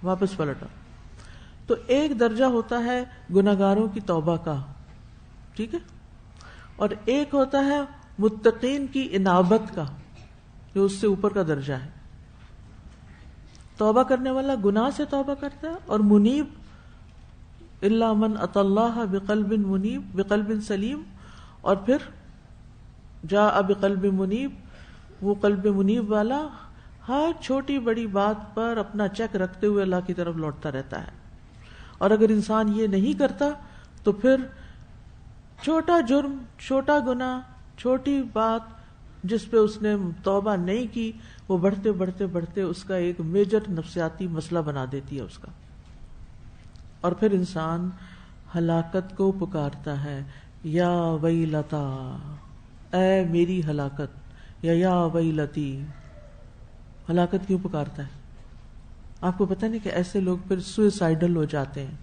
واپس پلٹ آؤ. تو ایک درجہ ہوتا ہے گناہگاروں کی توبہ کا، ٹھیک ہے، اور ایک ہوتا ہے متقین کی انابت کا، جو اس سے اوپر کا درجہ ہے. توبہ کرنے والا گناہ سے توبہ کرتا ہے، اور منیب الا من اتی اللہ بقلب منیب بقلب سلیم، اور پھر جاء بقلب منیب، وہ قلب منیب والا ہر چھوٹی بڑی بات پر اپنا چیک رکھتے ہوئے اللہ کی طرف لوٹتا رہتا ہے. اور اگر انسان یہ نہیں کرتا تو پھر چھوٹا جرم، چھوٹا گناہ، چھوٹی بات جس پہ اس نے توبہ نہیں کی، وہ بڑھتے بڑھتے بڑھتے اس کا ایک میجر نفسیاتی مسئلہ بنا دیتی ہے اس کا. اور پھر انسان ہلاکت کو پکارتا ہے، یا ویلتا، اے میری ہلاکت، یا ویلتی. ہلاکت کیوں پکارتا ہے؟ آپ کو پتہ نہیں کہ ایسے لوگ پھر سوئسائڈل ہو جاتے ہیں،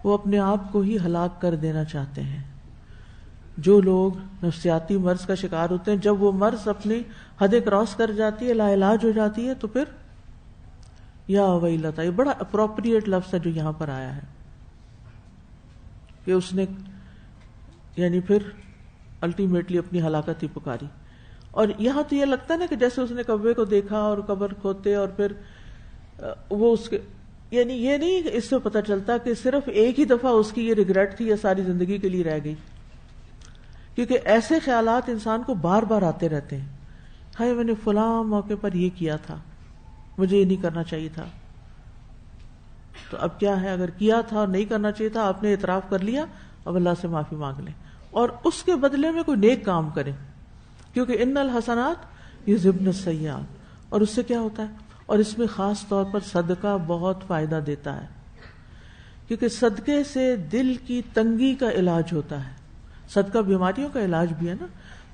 وہ اپنے آپ کو ہی ہلاک کر دینا چاہتے ہیں. جو لوگ نفسیاتی مرض کا شکار ہوتے ہیں، جب وہ مرض اپنی حد کراس کر جاتی ہے، لا علاج ہو جاتی ہے، تو پھر یا ویلتا، یہ بڑا اپروپریٹ لفظ ہے جو یہاں پر آیا ہے کہ اس نے یعنی پھر الٹیمیٹلی اپنی ہلاکت ہی پکاری. اور یہاں تو یہ لگتا ہے نا کہ جیسے اس نے کبے کو دیکھا اور قبر کھودتے، اور پھر وہ اس کے یعنی یہ نہیں، اس سے پتہ چلتا کہ صرف ایک ہی دفعہ اس کی یہ ریگریٹ تھی یا ساری زندگی کے لیے رہ گئی. کیونکہ ایسے خیالات انسان کو بار بار آتے رہتے ہیں، ہائے میں نے فلاں موقع پر یہ کیا تھا، مجھے یہ نہیں کرنا چاہیے تھا. تو اب کیا ہے، اگر کیا تھا اور نہیں کرنا چاہیے تھا، آپ نے اعتراف کر لیا، اب اللہ سے معافی مانگ لیں اور اس کے بدلے میں کوئی نیک کام کریں، کیونکہ ان الحسنات یذہبن السیئات. اور اس سے کیا ہوتا ہے، اور اس میں خاص طور پر صدقہ بہت فائدہ دیتا ہے، کیونکہ صدقے سے دل کی تنگی کا علاج ہوتا ہے. صدقہ بیماریوں کا علاج بھی ہے نا،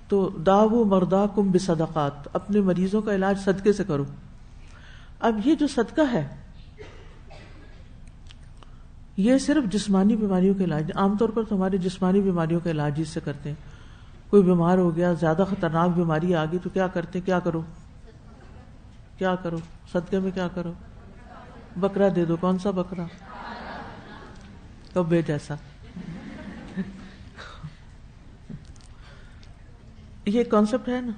تو داؤ مرداکم بصدقات، اپنے مریضوں کا علاج صدقے سے کرو. اب یہ جو صدقہ ہے یہ صرف جسمانی بیماریوں کا علاج، عام طور پر تو ہمارے جسمانی بیماریوں کا علاج اس سے کرتے ہیں. کوئی بیمار ہو گیا، زیادہ خطرناک بیماری آ گئی تو کیا کرتے ہیں؟ کیا کرو صدقے میں؟ کیا کرو؟ بکرا دے دو. کون سا بکرا؟ کبے جیسا. یہ کانسیپٹ ہے نا.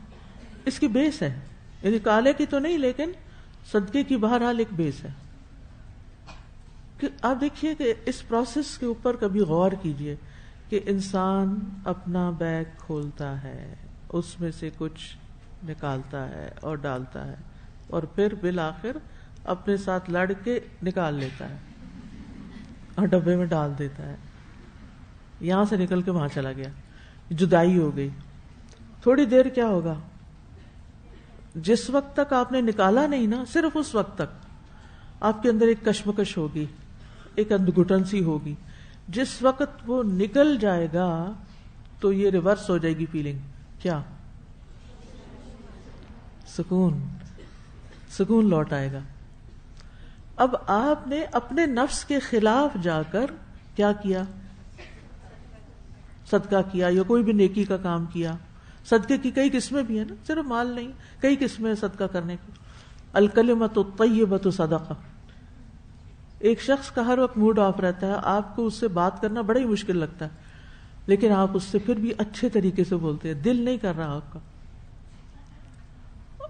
اس کی بیس ہے، یعنی کالے کی تو نہیں لیکن صدقے کی بہرحال ایک بیس ہے. کہ آپ دیکھیے کہ اس پروسیس کے اوپر کبھی غور کیجئے کہ انسان اپنا بیگ کھولتا ہے، اس میں سے کچھ نکالتا ہے اور ڈالتا ہے، اور پھر بالآخر اپنے ساتھ لڑ کے نکال لیتا ہے اور ڈبے میں ڈال دیتا ہے. یہاں سے نکل کے وہاں چلا گیا، جدائی ہو گئی. تھوڑی دیر کیا ہوگا، جس وقت تک آپ نے نکالا نہیں نا، صرف اس وقت تک آپ کے اندر ایک کشمکش ہوگی، ایک اندگھٹن سی ہوگی. جس وقت وہ نکل جائے گا تو یہ ریورس ہو جائے گی فیلنگ. کیا؟ سکون لوٹ آئے گا. اب آپ نے اپنے نفس کے خلاف جا کر کیا کیا؟ صدقہ کیا یا کوئی بھی نیکی کا کام کیا. صدقے کی کئی قسمیں بھی ہیں نا، صرف مال نہیں، کئی قسمیں ہیں صدقہ کرنے کی. الکلمۃ الطیبۃ صدقہ. ایک شخص کا ہر وقت موڈ آف رہتا ہے، آپ کو اس سے بات کرنا بڑا ہی مشکل لگتا ہے، لیکن آپ اس سے پھر بھی اچھے طریقے سے بولتے ہیں، دل نہیں کر رہا آپ کا،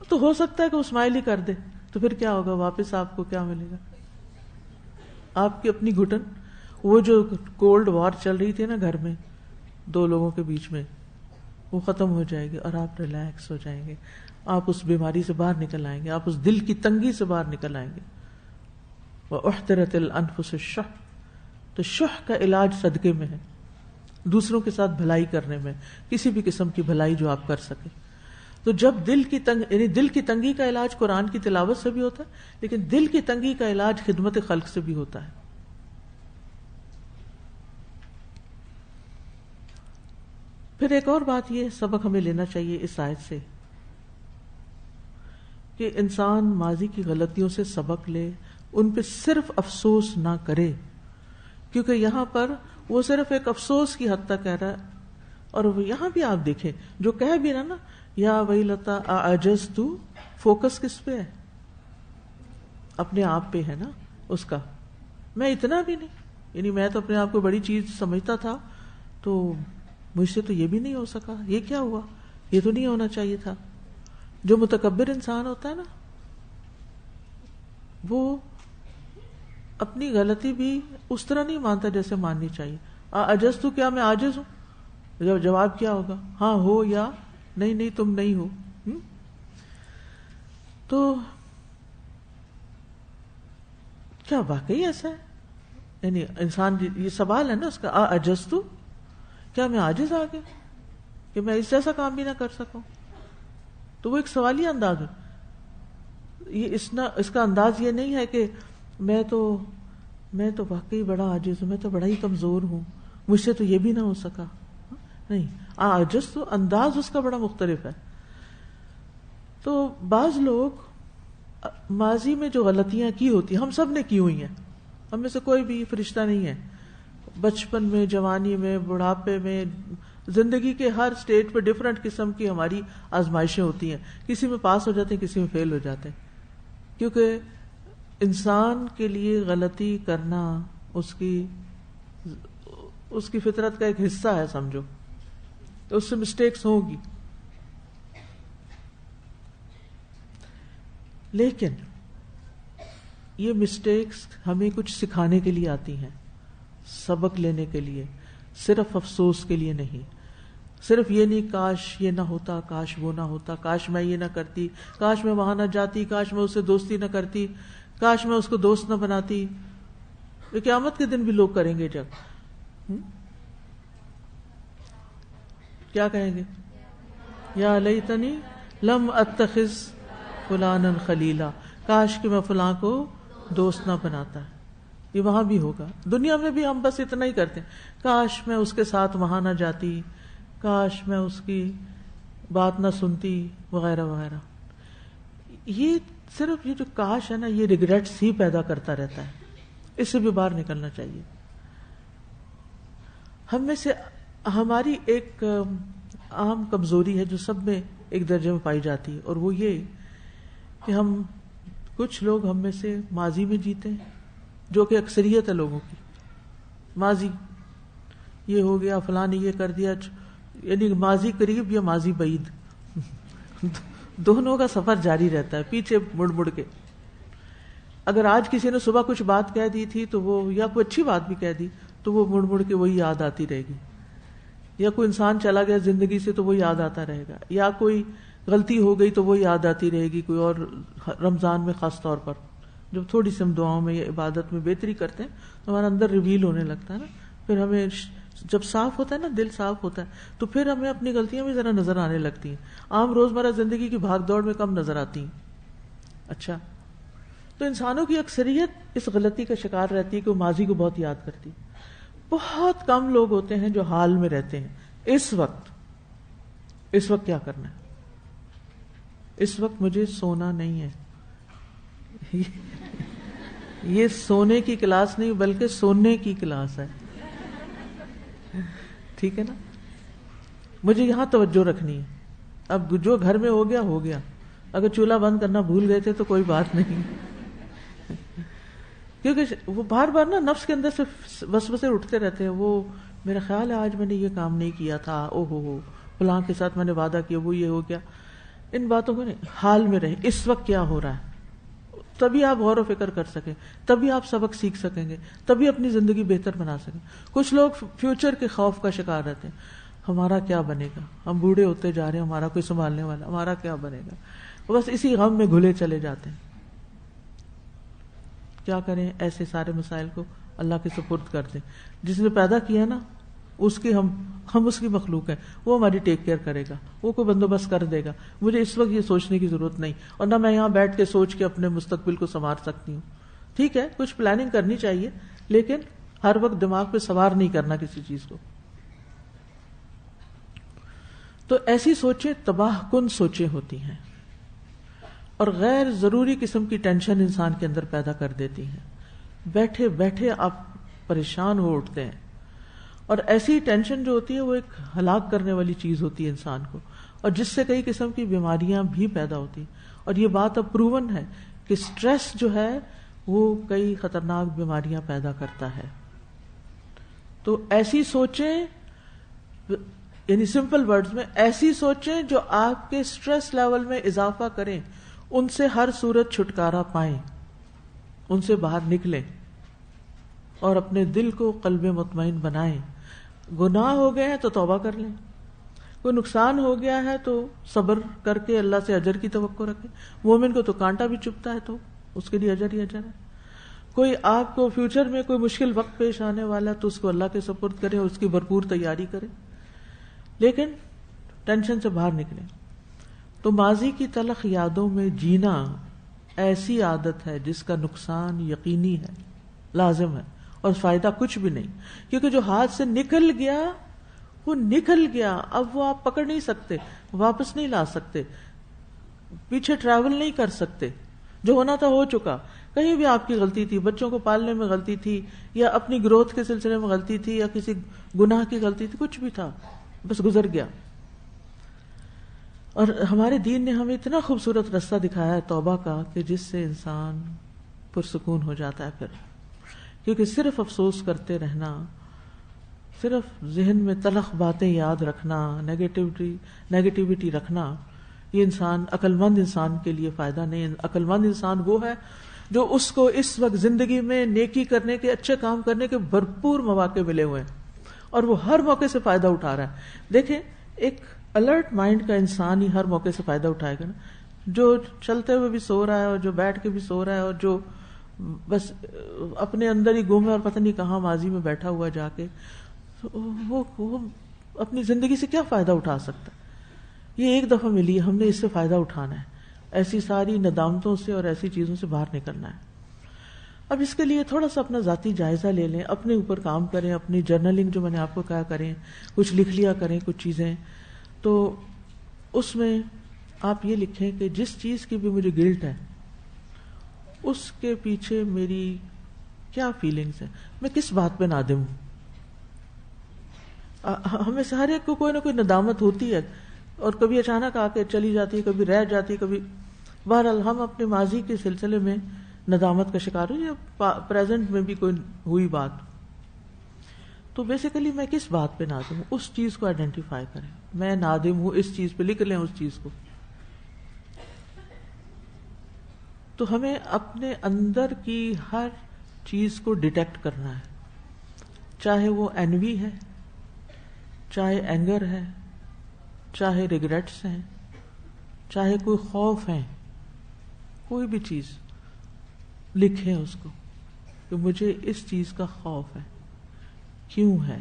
تو ہو سکتا ہے کہ وہ اسمائل ہی کر دے، تو پھر کیا ہوگا؟ واپس آپ کو کیا ملے گا؟ آپ کی اپنی گھٹن. وہ جو کولڈ وار چل رہی تھی نا گھر میں دو لوگوں کے بیچ میں، وہ ختم ہو جائے گی اور آپ ریلیکس ہو جائیں گے. آپ اس بیماری سے باہر نکل آئیں گے، آپ اس دل کی تنگی سے باہر نکل آئیں گے. وَأُحْضِرَتِ الْأَنفُسُ الشُّحَّ. تو شح کا علاج صدقے میں ہے، دوسروں کے ساتھ بھلائی کرنے میں، کسی بھی قسم کی بھلائی جو آپ کر سکیں. تو جب دل کی یعنی دل کی تنگی کا علاج قرآن کی تلاوت سے بھی ہوتا ہے، لیکن دل کی تنگی کا علاج خدمت خلق سے بھی ہوتا ہے. پھر ایک اور بات، یہ سبق ہمیں لینا چاہیے اس آیت سے کہ انسان ماضی کی غلطیوں سے سبق لے، ان پہ صرف افسوس نہ کرے، کیونکہ یہاں پر وہ صرف ایک افسوس کی حد تک کہہ رہا ہے. اور یہاں بھی آپ دیکھیں جو کہہ بھی نا یا ویلتا اعجزت، فوکس کس پہ ہے؟ اپنے آپ پہ ہے نا اس کا. میں اتنا بھی نہیں، یعنی میں تو اپنے آپ کو بڑی چیز سمجھتا تھا، تو مجھ سے تو یہ بھی نہیں ہو سکا، یہ کیا ہوا، یہ تو نہیں ہونا چاہیے تھا. جو متکبر انسان ہوتا ہے نا، وہ اپنی غلطی بھی اس طرح نہیں مانتا جیسے ماننی چاہیے. اعجزت، کیا میں عاجز ہوں؟ جب جواب کیا ہوگا؟ ہاں ہو یا نہیں تم نہیں ہو. تو کیا واقعی ایسا ہے؟ یعنی انسان، یہ سوال ہے نا اس کا، اعجزت، کیا میں عاجز آ گیا کہ میں اس جیسا کام بھی نہ کر سکوں؟ تو وہ ایک سوالی انداز ہے. یہ اس کا انداز یہ نہیں ہے کہ میں تو واقعی بڑا عاجز ہوں، میں تو بڑا ہی کمزور ہوں، مجھ سے تو یہ بھی نہ ہو سکا. نہیں، عاجز تو انداز اس کا بڑا مختلف ہے. تو بعض لوگ ماضی میں جو غلطیاں کی ہوتی ہیں، ہم سب نے کی ہوئی ہیں، ہم میں سے کوئی بھی فرشتہ نہیں ہے. بچپن میں، جوانی میں، بڑھاپے میں، زندگی کے ہر سٹیج پہ ڈفرینٹ قسم کی ہماری آزمائشیں ہوتی ہیں. کسی میں پاس ہو جاتے ہیں، کسی میں فیل ہو جاتے ہیں. کیونکہ انسان کے لیے غلطی کرنا اس کی فطرت کا ایک حصہ ہے، سمجھو. تو اس سے مسٹیکس ہوگی، لیکن یہ مسٹیکس ہمیں کچھ سکھانے کے لیے آتی ہیں، سبق لینے کے لیے، صرف افسوس کے لیے نہیں. صرف یہ نہیں کاش یہ نہ ہوتا، کاش وہ نہ ہوتا، کاش میں یہ نہ کرتی، کاش میں وہاں نہ جاتی، کاش میں اس سے دوستی نہ کرتی، کاش میں اس کو دوست نہ بناتی. یہ قیامت کے دن بھی لوگ کریں گے. جب کیا کہیں گے؟ یا لیتنی لم اتخذ فلانا خلیلا، کاش کہ میں فلاں کو دوست نہ بناتا. یہ وہاں بھی ہوگا، دنیا میں بھی ہم بس اتنا ہی کرتے ہیں، کاش میں اس کے ساتھ وہاں نہ جاتی، کاش میں اس کی بات نہ سنتی، وغیرہ وغیرہ. یہ صرف یہ جو کاش ہے نا، یہ ریگریٹس ہی پیدا کرتا رہتا ہے. اس سے بھی باہر نکلنا چاہیے. ہم میں سے ہماری ایک عام کمزوری ہے جو سب میں ایک درجے میں پائی جاتی ہے، اور وہ یہ کہ کچھ لوگ ہم میں سے ماضی میں جیتے ہیں، جو کہ اکثریت ہے لوگوں کی. ماضی یہ ہو گیا، فلاں نے یہ کر دیا، یعنی ماضی قریب یا ماضی بعید دونوں کا سفر جاری رہتا ہے پیچھے مڑ مڑ کے. اگر آج کسی نے صبح کچھ بات کہہ دی تھی تو وہ, یا کوئی اچھی بات بھی کہہ دی تو وہ مڑ مڑ کے وہی یاد آتی رہے گی, یا کوئی انسان چلا گیا زندگی سے تو وہ یاد آتا رہے گا, یا کوئی غلطی ہو گئی تو وہ یاد آتی رہے گی کوئی اور. رمضان میں خاص طور پر جب تھوڑی سی ہم دعاؤں میں یا عبادت میں بہتری کرتے ہیں تو ہمارا اندر ریویل ہونے لگتا ہے نا, پھر ہمیں جب صاف ہوتا ہے نا, دل صاف ہوتا ہے تو پھر ہمیں اپنی غلطیاں بھی ذرا نظر آنے لگتی ہیں. عام روزمرہ زندگی کی بھاگ دوڑ میں کم نظر آتی ہیں. اچھا, تو انسانوں کی اکثریت اس غلطی کا شکار رہتی ہے کہ وہ ماضی کو بہت یاد کرتی. بہت کم لوگ ہوتے ہیں جو حال میں رہتے ہیں. اس وقت کیا کرنا ہے, اس وقت مجھے سونا نہیں ہے. یہ سونے کی کلاس نہیں بلکہ سونے کی کلاس ہے, ٹھیک ہے نا. مجھے یہاں توجہ رکھنی ہے. اب جو گھر میں ہو گیا, اگر چولہا بند کرنا بھول گئے تھے تو کوئی بات نہیں, کیونکہ وہ بار بار نا نفس کے اندر سے وسوسے اٹھتے رہتے ہیں. وہ میرا خیال ہے آج میں نے یہ کام نہیں کیا تھا, او ہو فلاں کے ساتھ میں نے وعدہ کیا, وہ یہ ہو گیا. ان باتوں کو نہیں, حال میں رہیں. اس وقت کیا ہو رہا ہے, تبھی آپ غور و فکر کر سکیں, تبھی آپ سبق سیکھ سکیں گے, تبھی اپنی زندگی بہتر بنا سکیں. کچھ لوگ فیوچر کے خوف کا شکار رہتے ہیں. ہمارا کیا بنے گا, ہم بوڑھے ہوتے جا رہے ہیں, ہمارا کوئی سنبھالنے والا, ہمارا کیا بنے گا. بس اسی غم میں گھلے چلے جاتے ہیں. کیا کریں, ایسے سارے مسائل کو اللہ کے سپرد کر دیں. جس نے پیدا کیا نا اس کی ہم اس کی مخلوق ہیں, وہ ہماری ٹیک کیئر کرے گا, وہ کوئی بندوبست کر دے گا. مجھے اس وقت یہ سوچنے کی ضرورت نہیں, اور نہ میں یہاں بیٹھ کے سوچ کے اپنے مستقبل کو سنوار سکتی ہوں. ٹھیک ہے, کچھ پلاننگ کرنی چاہیے, لیکن ہر وقت دماغ پہ سوار نہیں کرنا کسی چیز کو. تو ایسی سوچیں تباہ کن سوچیں ہوتی ہیں, اور غیر ضروری قسم کی ٹینشن انسان کے اندر پیدا کر دیتی ہیں. بیٹھے بیٹھے آپ پریشان ہو اٹھتے ہیں, اور ایسی ٹینشن جو ہوتی ہے وہ ایک ہلاک کرنے والی چیز ہوتی ہے انسان کو, اور جس سے کئی قسم کی بیماریاں بھی پیدا ہوتی ہیں. اور یہ بات اب پروون ہے کہ سٹریس جو ہے وہ کئی خطرناک بیماریاں پیدا کرتا ہے. تو ایسی سوچیں, یعنی سمپل ورڈز میں ایسی سوچیں جو آپ کے سٹریس لیول میں اضافہ کریں, ان سے ہر صورت چھٹکارا پائیں, ان سے باہر نکلیں, اور اپنے دل کو قلب مطمئن بنائیں. گناہ ہو گئے ہیں تو توبہ کر لیں, کوئی نقصان ہو گیا ہے تو صبر کر کے اللہ سے اجر کی توقع رکھیں. مومن کو تو کانٹا بھی چبھتا ہے تو اس کے لیے اجر ہی اجر ہے. کوئی آپ کو فیوچر میں کوئی مشکل وقت پیش آنے والا ہے تو اس کو اللہ کے سپرد کریں, اس کی بھرپور تیاری کریں, لیکن ٹینشن سے باہر نکلیں. تو ماضی کی تلخ یادوں میں جینا ایسی عادت ہے جس کا نقصان یقینی ہے, لازم ہے, اور فائدہ کچھ بھی نہیں. کیونکہ جو ہاتھ سے نکل گیا وہ نکل گیا, اب وہ آپ پکڑ نہیں سکتے, واپس نہیں لا سکتے, پیچھے ٹریول نہیں کر سکتے. جو ہونا تھا ہو چکا. کہیں بھی آپ کی غلطی تھی, بچوں کو پالنے میں غلطی تھی, یا اپنی گروتھ کے سلسلے میں غلطی تھی, یا کسی گناہ کی غلطی تھی, کچھ بھی تھا, بس گزر گیا. اور ہمارے دین نے ہمیں اتنا خوبصورت رستہ دکھایا ہے توبہ کا کہ جس سے انسان پرسکون ہو جاتا ہے پھر. کیونکہ صرف افسوس کرتے رہنا, صرف ذہن میں تلخ باتیں یاد رکھنا, نیگیٹیوٹی رکھنا, یہ انسان عقل مند انسان کے لیے فائدہ نہیں. عقل مند انسان وہ ہے جو اس کو اس وقت زندگی میں نیکی کرنے کے, اچھے کام کرنے کے بھرپور مواقع ملے ہوئے ہیں, اور وہ ہر موقع سے فائدہ اٹھا رہا ہے. دیکھیں, ایک الرٹ مائنڈ کا انسان ہی ہر موقع سے فائدہ اٹھائے گا نا. جو چلتے ہوئے بھی سو رہا ہے, اور جو بیٹھ کے بھی سو رہا ہے, اور جو بس اپنے اندر ہی گم ہے اور پتہ نہیں کہاں ماضی میں بیٹھا ہوا جا کے, وہ اپنی زندگی سے کیا فائدہ اٹھا سکتا ہے؟ یہ ایک دفعہ ملی ہے, ہم نے اس سے فائدہ اٹھانا ہے. ایسی ساری ندامتوں سے اور ایسی چیزوں سے باہر نکلنا ہے. اب اس کے لیے تھوڑا سا اپنا ذاتی جائزہ لے لیں, اپنے اوپر کام کریں, اپنی جرنلنگ جو میں نے آپ کو کہا کریں, کچھ لکھ لیا کریں کچھ چیزیں. تو اس میں آپ یہ لکھیں کہ جس چیز کی بھی مجھے گلٹ ہے اس کے پیچھے میری کیا فیلنگز ہیں, میں کس بات پہ نادم ہوں. ہمیں سے ہر ایک کو کوئی نہ کوئی ندامت ہوتی ہے, اور کبھی اچانک آ کے چلی جاتی ہے, کبھی رہ جاتی ہے, کبھی. بہرحال ہم اپنے ماضی کے سلسلے میں ندامت کا شکار ہو, یا پریزنٹ میں بھی کوئی ہوئی بات. تو بیسیکلی میں کس بات پہ نادم ہوں, اس چیز کو آئیڈینٹیفائی کریں. میں نادم ہوں اس چیز پہ, لکھ لیں اس چیز کو. تو ہمیں اپنے اندر کی ہر چیز کو ڈیٹیکٹ کرنا ہے، چاہے وہ انوی ہے، چاہے اینگر ہے، چاہے ریگریٹس ہیں، چاہے کوئی خوف ہے، کوئی بھی چیز لکھیں اس کو کہ مجھے اس چیز کا خوف ہے، کیوں ہے.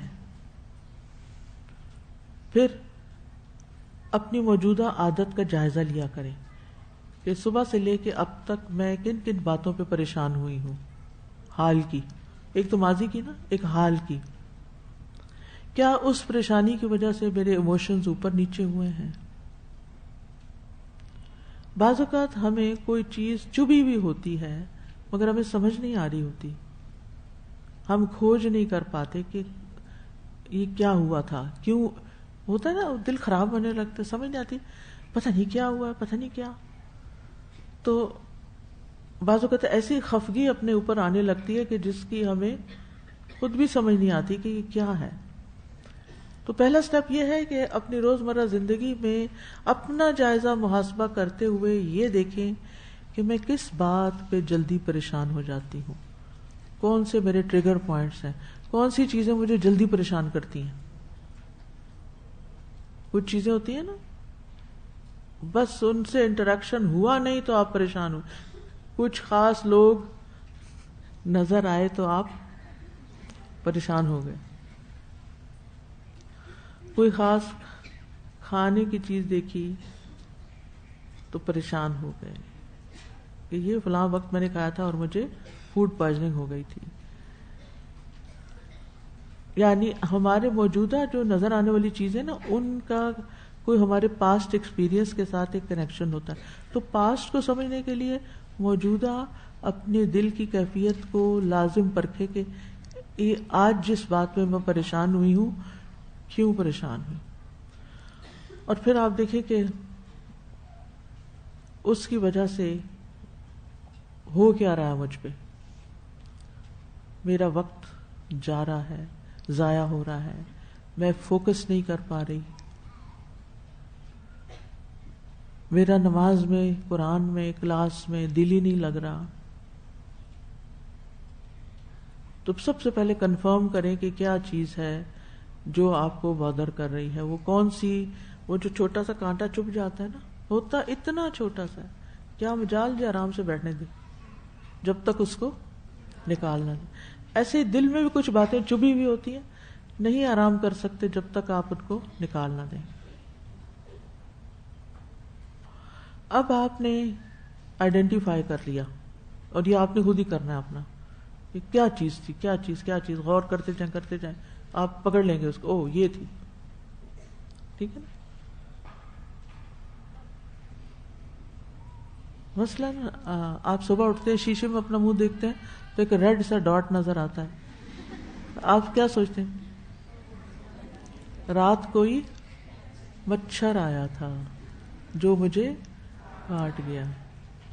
پھر اپنی موجودہ عادت کا جائزہ لیا کریں کہ صبح سے لے کے اب تک میں کن کن باتوں پہ پریشان ہوئی ہوں، حال کی، ایک تو ماضی کی نا، ایک حال کی. کیا اس پریشانی کی وجہ سے میرے ایموشنز اوپر نیچے ہوئے ہیں؟ بعض اوقات ہمیں کوئی چیز چبھی ہوئی ہوتی ہے مگر ہمیں سمجھ نہیں آ رہی ہوتی، ہم کھوج نہیں کر پاتے کہ یہ کیا ہوا تھا، کیوں ہوتا ہے نا، دل خراب ہونے لگتا ہے، سمجھ نہیں آتی پتہ نہیں کیا ہوا ہے، پتہ نہیں کیا. تو بعض اوقات ایسی خفگی اپنے اوپر آنے لگتی ہے کہ جس کی ہمیں خود بھی سمجھ نہیں آتی کہ یہ کیا ہے. تو پہلا سٹیپ یہ ہے کہ اپنی روزمرہ زندگی میں اپنا جائزہ محاسبہ کرتے ہوئے یہ دیکھیں کہ میں کس بات پہ جلدی پریشان ہو جاتی ہوں، کون سے میرے ٹریگر پوائنٹس ہیں، کون سی چیزیں مجھے جلدی پریشان کرتی ہیں. کچھ چیزیں ہوتی ہیں نا، بس ان سے انٹریکشن ہوا نہیں تو آپ پریشان ہو، کچھ خاص لوگ نظر آئے تو آپ پریشان ہو گئے، کوئی خاص کھانے کی چیز دیکھی تو پریشان ہو گئے کہ یہ فلاں وقت میں نے کھایا تھا اور مجھے فوڈ پوائزننگ ہو گئی تھی. یعنی ہمارے موجودہ جو نظر آنے والی چیزیں نا، ان کا کوئی ہمارے پاسٹ ایکسپیرینس کے ساتھ ایک کنیکشن ہوتا ہے. تو پاسٹ کو سمجھنے کے لیے موجودہ اپنے دل کی کیفیت کو لازم پرکھے کہ یہ آج جس بات میں پریشان ہوئی ہوں کیوں پریشان ہوئی. اور پھر آپ دیکھیں کہ اس کی وجہ سے ہو کیا رہا ہے مجھ پہ. میرا وقت جا رہا ہے، ضائع ہو رہا ہے، میں فوکس نہیں کر پا رہی، میرا نماز میں، قرآن میں، کلاس میں دل ہی نہیں لگ رہا. تو سب سے پہلے کنفرم کریں کہ کیا چیز ہے جو آپ کو بادر کر رہی ہے. وہ کون سی، وہ جو چھوٹا سا کانٹا چبھ جاتا ہے نا، ہوتا اتنا چھوٹا سا، کیا مجال جی آرام سے بیٹھنے دے جب تک اس کو نکالنا دے. ایسے ہی دل میں بھی کچھ باتیں چبھی ہوئی ہوتی ہیں، نہیں آرام کر سکتے جب تک آپ ان کو نکالنا دیں. اب آپ نے آئیڈینٹیفائی کر لیا، اور یہ آپ نے خود ہی کرنا ہے اپنا، کہ کیا چیز تھی، کیا چیز، غور کرتے جائیں آپ پکڑ لیں گے اس کو، او یہ تھی. ٹھیک ہے نا. مثلاً آپ صبح اٹھتے ہیں، شیشے میں اپنا منہ دیکھتے ہیں تو ایک ریڈ سا ڈاٹ نظر آتا ہے، آپ کیا سوچتے ہیں؟ رات کوئی مچھر آیا تھا جو مجھے کاٹ گیا.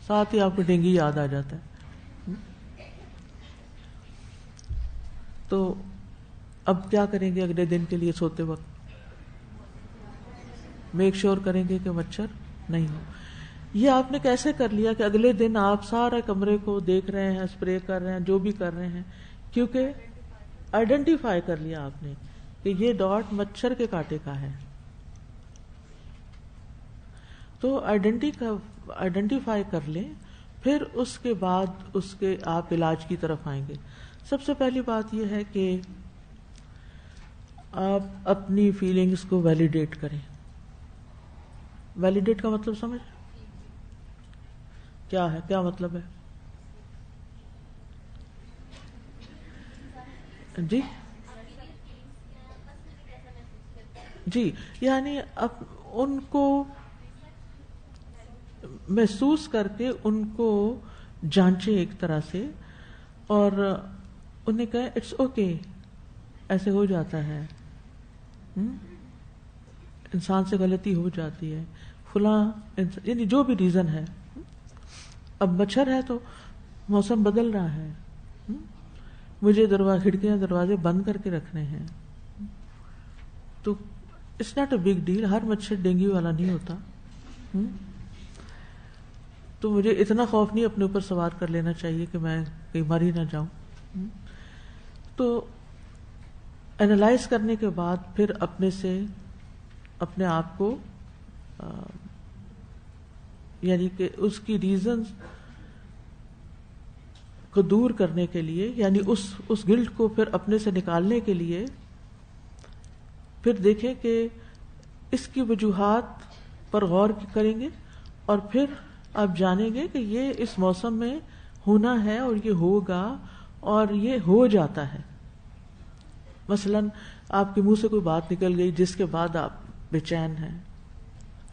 ساتھ ہی آپ کو ڈینگی یاد آ جاتا ہے. تو اب کیا کریں گے اگلے دن کے لیے؟ سوتے وقت میک شور کریں گے کہ مچھر نہیں ہو. یہ آپ نے کیسے کر لیا کہ اگلے دن آپ سارے کمرے کو دیکھ رہے ہیں، اسپرے کر رہے ہیں، جو بھی کر رہے ہیں، کیونکہ آئیڈینٹیفائی کر لیا آپ نے کہ یہ ڈاٹ مچھر کے کانٹے کا ہے. تو آئیڈینٹیفائی کر لیں، پھر اس کے بعد اس کے آپ علاج کی طرف آئیں گے. سب سے پہلی بات یہ ہے کہ آپ اپنی فیلنگز کو ویلیڈیٹ کریں. ویلیڈیٹ کا مطلب سمجھ کیا ہے؟ کیا مطلب ہے؟ جی یعنی اب ان کو محسوس کر کے ان کو جانچیں ایک طرح سے، اور انہیں کہیں اٹس اوکے، ایسے ہو جاتا ہے، انسان سے غلطی ہو جاتی ہے، فلاں یعنی جو بھی ریزن ہے. اب مچھر ہے تو موسم بدل رہا ہے، مجھے کھڑکیاں دروازے بند کر کے رکھنے ہیں، تو it's not a big deal. ہر مچھر ڈینگی والا نہیں ہوتا. تو مجھے اتنا خوف نہیں اپنے اوپر سوار کر لینا چاہیے کہ میں کہیں مر ہی نہ جاؤں. تو اینالائز کرنے کے بعد پھر اپنے سے اپنے آپ کو یعنی کہ اس کی ریزنز کو دور کرنے کے لیے، یعنی اس گلٹ کو پھر اپنے سے نکالنے کے لیے پھر دیکھیں کہ اس کی وجوہات پر غور کریں گے، اور پھر آپ جانیں گے کہ یہ اس موسم میں ہونا ہے اور یہ ہوگا اور یہ ہو جاتا ہے. مثلا آپ کے منہ سے کوئی بات نکل گئی جس کے بعد آپ بے چین ہیں،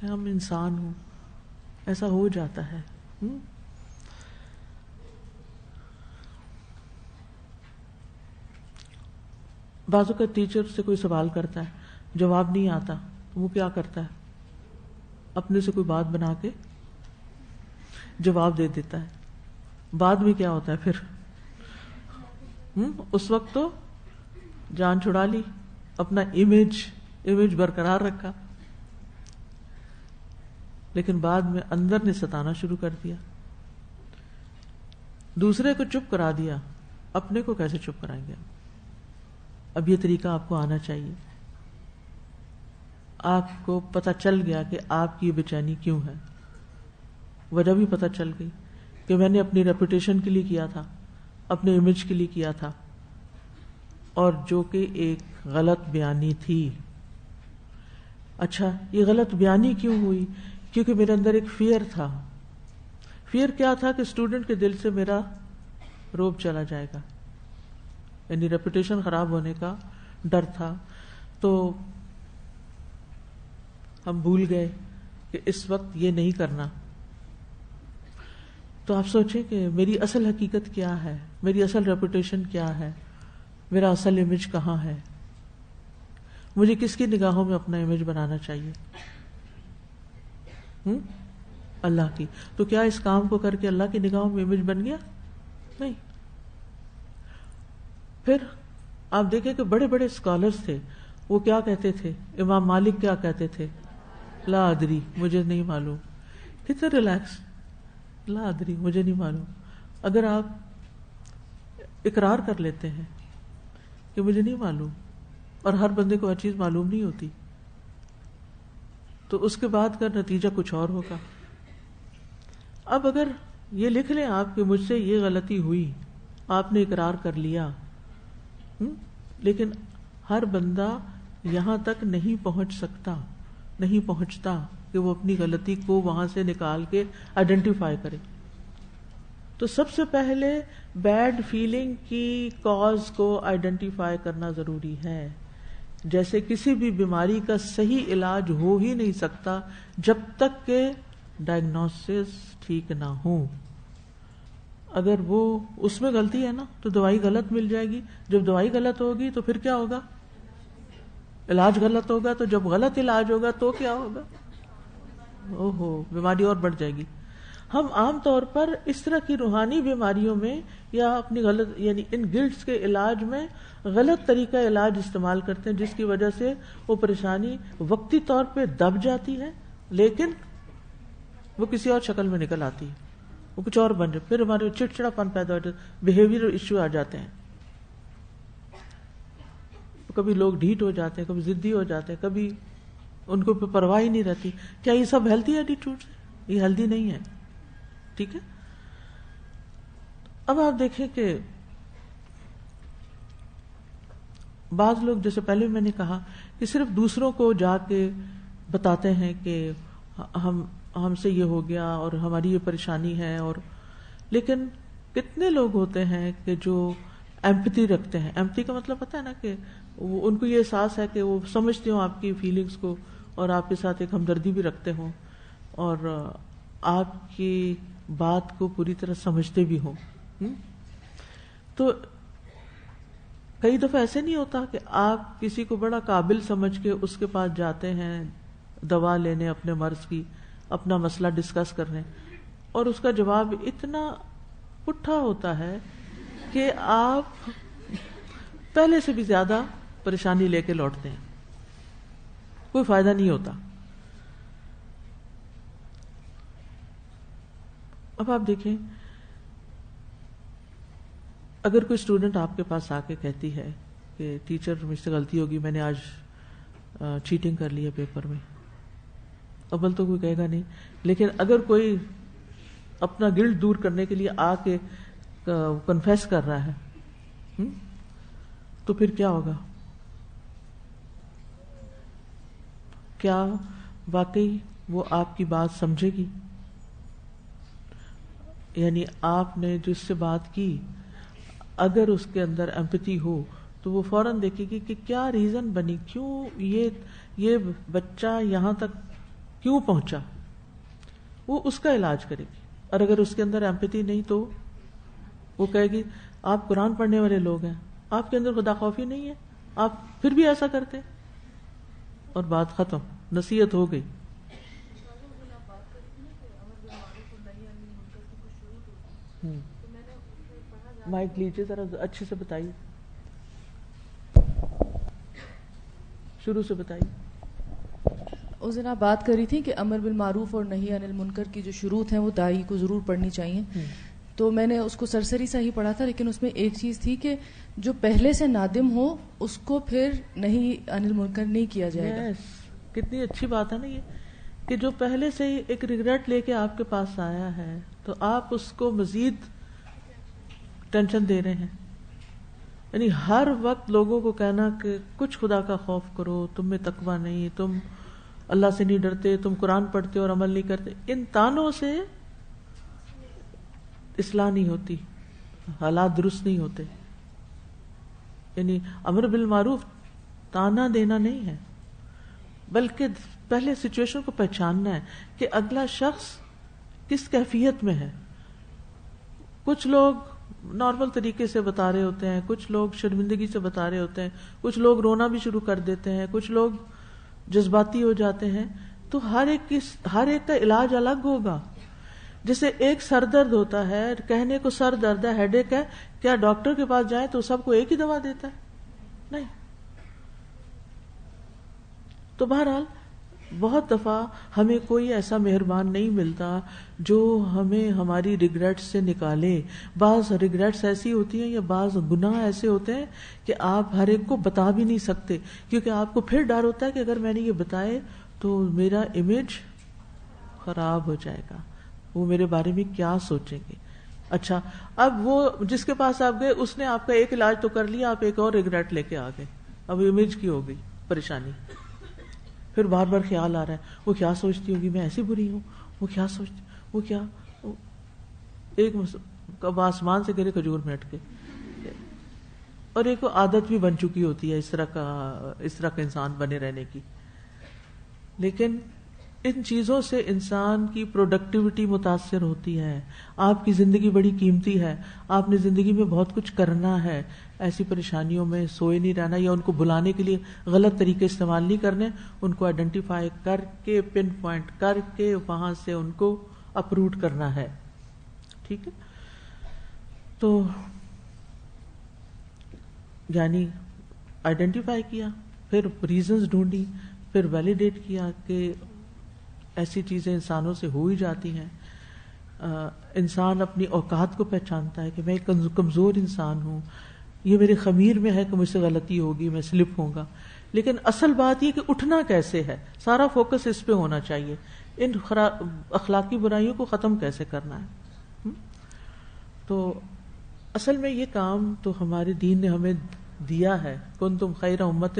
ہم انسان ہوں، ایسا ہو جاتا ہے. بعضوں کا ٹیچر سے کوئی سوال کرتا ہے، جواب نہیں آتا، تو وہ کیا کرتا ہے؟ اپنے سے کوئی بات بنا کے جواب دے دیتا ہے. بعد میں کیا ہوتا ہے پھر؟ اس وقت تو جان چھڑا لی، اپنا امیج برقرار رکھا، لیکن بعد میں اندر نے ستانا شروع کر دیا. دوسرے کو چپ کرا دیا، اپنے کو کیسے چپ کرائیں گے؟ اب یہ طریقہ آپ کو آنا چاہیے. آپ کو پتہ چل گیا کہ آپ کی یہ بے چینی کیوں ہے، وجہ بھی پتہ چل گئی کہ میں نے اپنی ریپوٹیشن کے لیے کیا تھا، اپنے امیج کے لیے کیا تھا، اور جو کہ ایک غلط بیانی تھی. اچھا، یہ غلط بیانی کیوں ہوئی؟ کیونکہ میرے اندر ایک فیئر تھا. فیئر کیا تھا؟ کہ اسٹوڈنٹ کے دل سے میرا روب چلا جائے گا، یعنی ریپوٹیشن خراب ہونے کا ڈر تھا. تو ہم بھول گئے کہ اس وقت یہ نہیں کرنا. تو آپ سوچیں کہ میری اصل حقیقت کیا ہے، میری اصل ریپوٹیشن کیا ہے، میرا اصل امیج کہاں ہے، مجھے کس کی نگاہوں میں اپنا امیج بنانا چاہیے؟ اللہ کی. تو کیا اس کام کو کر کے اللہ کی نگاہوں میں امیج بن گیا؟ نہیں. پھر آپ دیکھیں کہ بڑے بڑے اسکالرز تھے، وہ کیا کہتے تھے؟ امام مالک کیا کہتے تھے؟ لا ادری، مجھے نہیں معلوم. کتنے ریلیکس، لا ادری، مجھے نہیں معلوم. اگر آپ اقرار کر لیتے ہیں کہ مجھے نہیں معلوم، اور ہر بندے کو ہر چیز معلوم نہیں ہوتی، تو اس کے بعد کا نتیجہ کچھ اور ہوگا. اب اگر یہ لکھ لیں آپ کہ مجھ سے یہ غلطی ہوئی، آپ نے اقرار کر لیا، لیکن ہر بندہ یہاں تک نہیں پہنچتا کہ وہ اپنی غلطی کو وہاں سے نکال کے آئیڈینٹیفائی کرے. تو سب سے پہلے بیڈ فیلنگ کی کاز کو آئیڈینٹیفائی کرنا ضروری ہے. جیسے کسی بھی بیماری کا صحیح علاج ہو ہی نہیں سکتا جب تک کہ ڈائگنوسس ٹھیک نہ ہو. اگر وہ اس میں غلطی ہے نا تو دوائی غلط مل جائے گی. جب دوائی غلط ہوگی تو پھر کیا ہوگا؟ علاج غلط ہوگا. تو جب غلط علاج ہوگا تو کیا ہوگا؟ بیماری اور بڑھ جائے گی. ہم عام طور پر اس طرح کی روحانی بیماریوں میں یا اپنی غلط یعنی ان گلٹس کے علاج میں غلط طریقہ علاج استعمال کرتے ہیں، جس کی وجہ سے وہ پریشانی وقتی طور پہ دب جاتی ہے، لیکن وہ کسی اور شکل میں نکل آتی ہے، وہ کچھ اور بن جائے. پھر ہمارے چڑچڑا پن پیدا ہو جاتا ہے، بیہیویئر ایشو آ جاتے ہیں. کبھی لوگ ڈھیٹ ہو جاتے ہیں، کبھی ضدی ہو جاتے ہیں، کبھی ان کو پرواہ ہی نہیں رہتی. کیا یہ سب ہیلتھی ایٹیٹیوڈ ہے؟ یہ ہیلتھی نہیں ہے. ٹھیک ہے. اب آپ دیکھیں کہ بعض لوگ، جیسے پہلے میں نے کہا کہ صرف دوسروں کو جا کے بتاتے ہیں کہ ہم سے یہ ہو گیا اور ہماری یہ پریشانی ہے، اور لیکن کتنے لوگ ہوتے ہیں کہ جو ایمپتھی رکھتے ہیں. ایمپتھی کا مطلب پتا ہے نا کہ ان کو یہ احساس ہے کہ وہ سمجھتے ہوں آپ کی فیلنگز کو، اور آپ کے ساتھ ایک ہمدردی بھی رکھتے ہوں، اور آپ کی بات کو پوری طرح سمجھتے بھی ہوں. تو کئی دفعہ ایسے نہیں ہوتا کہ آپ کسی کو بڑا قابل سمجھ کے اس کے پاس جاتے ہیں دوا لینے اپنے مرض کی، اپنا مسئلہ ڈسکس کرنے، اور اس کا جواب اتنا پٹھا ہوتا ہے کہ آپ پہلے سے بھی زیادہ پریشانی لے کے لوٹتے ہیں. کوئی فائدہ نہیں ہوتا. اب آپ دیکھیں، اگر کوئی اسٹوڈنٹ آپ کے پاس آ کے کہتی ہے کہ ٹیچر مجھ سے غلطی ہوگی، میں نے آج چیٹنگ کر لی ہے پیپر میں، اول تو کوئی کہے گا نہیں، لیکن اگر کوئی اپنا گلٹ دور کرنے کے لیے آ کے کنفیس کر رہا ہے تو پھر کیا ہوگا؟ کیا واقعی وہ آپ کی بات سمجھے گی؟ یعنی آپ نے جس سے بات کی، اگر اس کے اندر ایمپتھی ہو تو وہ فوراً دیکھے گی کہ کیا ریزن بنی، کیوں یہ بچہ یہاں تک کیوں پہنچا، وہ اس کا علاج کرے گی. اور اگر اس کے اندر ایمپتھی نہیں تو وہ کہے گی آپ قرآن پڑھنے والے لوگ ہیں، آپ کے اندر خدا خوفی نہیں ہے، آپ پھر بھی ایسا کرتے، اور بات ختم، نصیحت ہو گئی. مائک لیجیے ذرا اچھے سے بتائیے، شروع سے بتائیے. اس دن آپ بات کر رہی تھی کہ امر بالمعروف اور نہی عن المنکر کی جو شروط ہیں وہ داعی کو ضرور پڑھنی چاہیے. تو میں نے اس کو سرسری سا ہی پڑھا تھا، لیکن اس میں ایک چیز تھی کہ جو پہلے سے نادم ہو اس کو پھر نہی عن المنکر نہیں کیا جائے گا. کتنی اچھی بات ہے نا یہ، کہ جو پہلے سے ہی ایک ریگریٹ لے کے آپ کے پاس آیا ہے تو آپ اس کو مزید ٹینشن دے رہے ہیں. یعنی ہر وقت لوگوں کو کہنا کہ کچھ خدا کا خوف کرو، تم میں تقویٰ نہیں، تم اللہ سے نہیں ڈرتے، تم قرآن پڑھتے اور عمل نہیں کرتے، ان تانوں سے اصلاح نہیں ہوتی، حالات درست نہیں ہوتے. یعنی امر بالمعروف تانا دینا نہیں ہے، بلکہ پہلے سچویشن کو پہچاننا ہے کہ اگلا شخص کس کیفیت میں ہے. کچھ لوگ نارمل طریقے سے بتا رہے ہوتے ہیں، کچھ لوگ شرمندگی سے بتا رہے ہوتے ہیں، کچھ لوگ رونا بھی شروع کر دیتے ہیں، کچھ لوگ جذباتی ہو جاتے ہیں. تو ہر ایک کا علاج الگ ہوگا. جیسے ایک سر درد ہوتا ہے، کہنے کو سر درد ہے، ہیڈ ایک ہے، کیا ڈاکٹر کے پاس جائیں تو سب کو ایک ہی دوا دیتا ہے؟ نہیں. تو بہرحال بہت دفعہ ہمیں کوئی ایسا مہربان نہیں ملتا جو ہمیں ہماری ریگریٹ سے نکالے. بعض ریگریٹس ایسی ہوتی ہیں یا بعض گناہ ایسے ہوتے ہیں کہ آپ ہر ایک کو بتا بھی نہیں سکتے، کیونکہ آپ کو پھر ڈر ہوتا ہے کہ اگر میں نے یہ بتائے تو میرا امیج خراب ہو جائے گا، وہ میرے بارے میں کیا سوچیں گے. اچھا، اب وہ جس کے پاس آپ گئے اس نے آپ کا ایک علاج تو کر لیا، آپ ایک اور ریگریٹ لے کے آ گئے، اب امیج کی ہو گئی پریشانی. پھر بار بار خیال آ رہا ہے وہ کیا سوچتی ہوگی، میں ایسی بری ہوں، وہ کیا سوچتی، وہ کیا، ایک کب آسمان سے گرے کھجور میں اٹکے. اور ایک عادت بھی بن چکی ہوتی ہے اس طرح کا انسان بنے رہنے کی. لیکن ان چیزوں سے انسان کی پروڈکٹیوٹی متاثر ہوتی ہے. آپ کی زندگی بڑی قیمتی ہے، آپ نے زندگی میں بہت کچھ کرنا ہے. ایسی پریشانیوں میں سوئے نہیں رہنا یا ان کو بھلانے کے لیے غلط طریقے استعمال نہیں کرنے، ان کو آئیڈینٹیفائی کر کے، پن پوائنٹ کر کے وہاں سے ان کو اپروٹ کرنا ہے. ٹھیک ہے، تو یعنی آئیڈینٹیفائی کیا، پھر ریزنز ڈھونڈی، پھر ویلیڈیٹ کیا کہ ایسی چیزیں انسانوں سے ہو ہی جاتی ہیں. انسان اپنی اوقات کو پہچانتا ہے کہ میں ایک کمزور انسان ہوں، یہ میرے خمیر میں ہے کہ مجھ سے غلطی ہوگی، میں سلپ ہوں گا. لیکن اصل بات یہ کہ اٹھنا کیسے ہے، سارا فوکس اس پہ ہونا چاہیے، ان اخلاقی برائیوں کو ختم کیسے کرنا ہے. تو اصل میں یہ کام تو ہمارے دین نے ہمیں دیا ہے، کنتم خیر امۃ